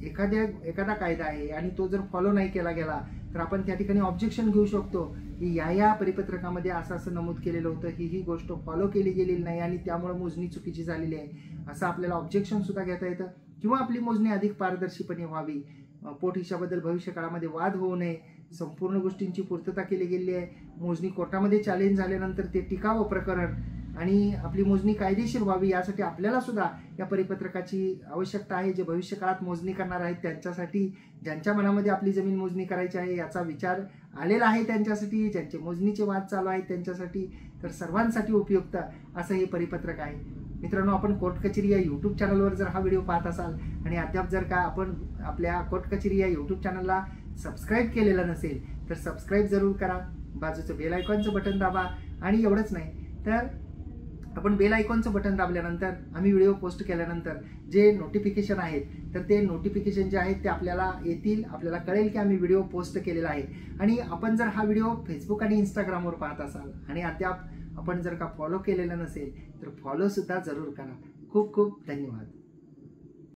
एखादा कायदा आहे आणि तो जर फॉलो नाही केला गेला तर आपण त्या ठिकाणी ऑब्जेक्शन घेऊ शकतो की या परिपत्रकामध्ये असं नमूद केलेलं होतं, ही गोष्ट फॉलो केली गेलेली नाही आणि त्यामुळे मोजणी चुकीची झालेली आहे, असं आपल्याला ऑब्जेक्शन सुद्धा घेता येतं. किंवा आपली मोजणी अधिक पारदर्शीपणे व्हावी, पोट हिश्श्याबद्दल भविष्य काळामध्ये वाद होऊ नये, संपूर्ण गोष्टींची पूर्तता केली गेलेली आहे. मोजणी कोर्टामध्ये चॅलेंज झाल्यानंतर ते टिकावं प्रकरण आणि आपली मोजणी कायदेशीर व्हावी यासाठी आपल्याला सुद्धा या परिपत्रकाची आवश्यकता आहे. जे भविष्य काळात मोजणी करणार आहेत त्यांच्यासाठी, ज्यांच्या मनामध्ये आपली जमीन मोजणी करायची आहे याचा विचार आलेला आहे त्यांच्यासाठी, ज्यांचे मोजणीचे वाद चालू आहेत त्यांच्यासाठी, तर सर्वांसाठी उपयुक्त असं हे परिपत्रक आहे. मित्रांनो, आपण कोर्ट कचेरी या यूट्यूब चॅनलवर जर हा व्हिडिओ पाहत असाल आणि अद्याप जर का आपण आपल्या कोर्ट कचेरी या यूट्यूब चॅनलला सबस्क्राईब केलेलं नसेल तर सबस्क्राईब जरूर करा, बाजूचं बेल आयकॉनचं बटन दाबा आणि एवढंच नाही तर आपण बेल आयकॉनचं बटन दाबल्यानंतर आम्ही व्हिडिओ पोस्ट केल्यानंतर जे नोटिफिकेशन आहेत तर ते नोटिफिकेशन जे आहेत ते आपल्याला येतील, आपल्याला कळेल की आम्ही व्हिडिओ पोस्ट केलेला आहे. आणि आपण जर हा व्हिडिओ फेसबुक आणि इंस्टाग्रामवर पाहत असाल आणि अद्याप आपण जर का फॉलो केलेलं नसेल तर फॉलो सुद्धा जरूर करा. खूप खूप धन्यवाद.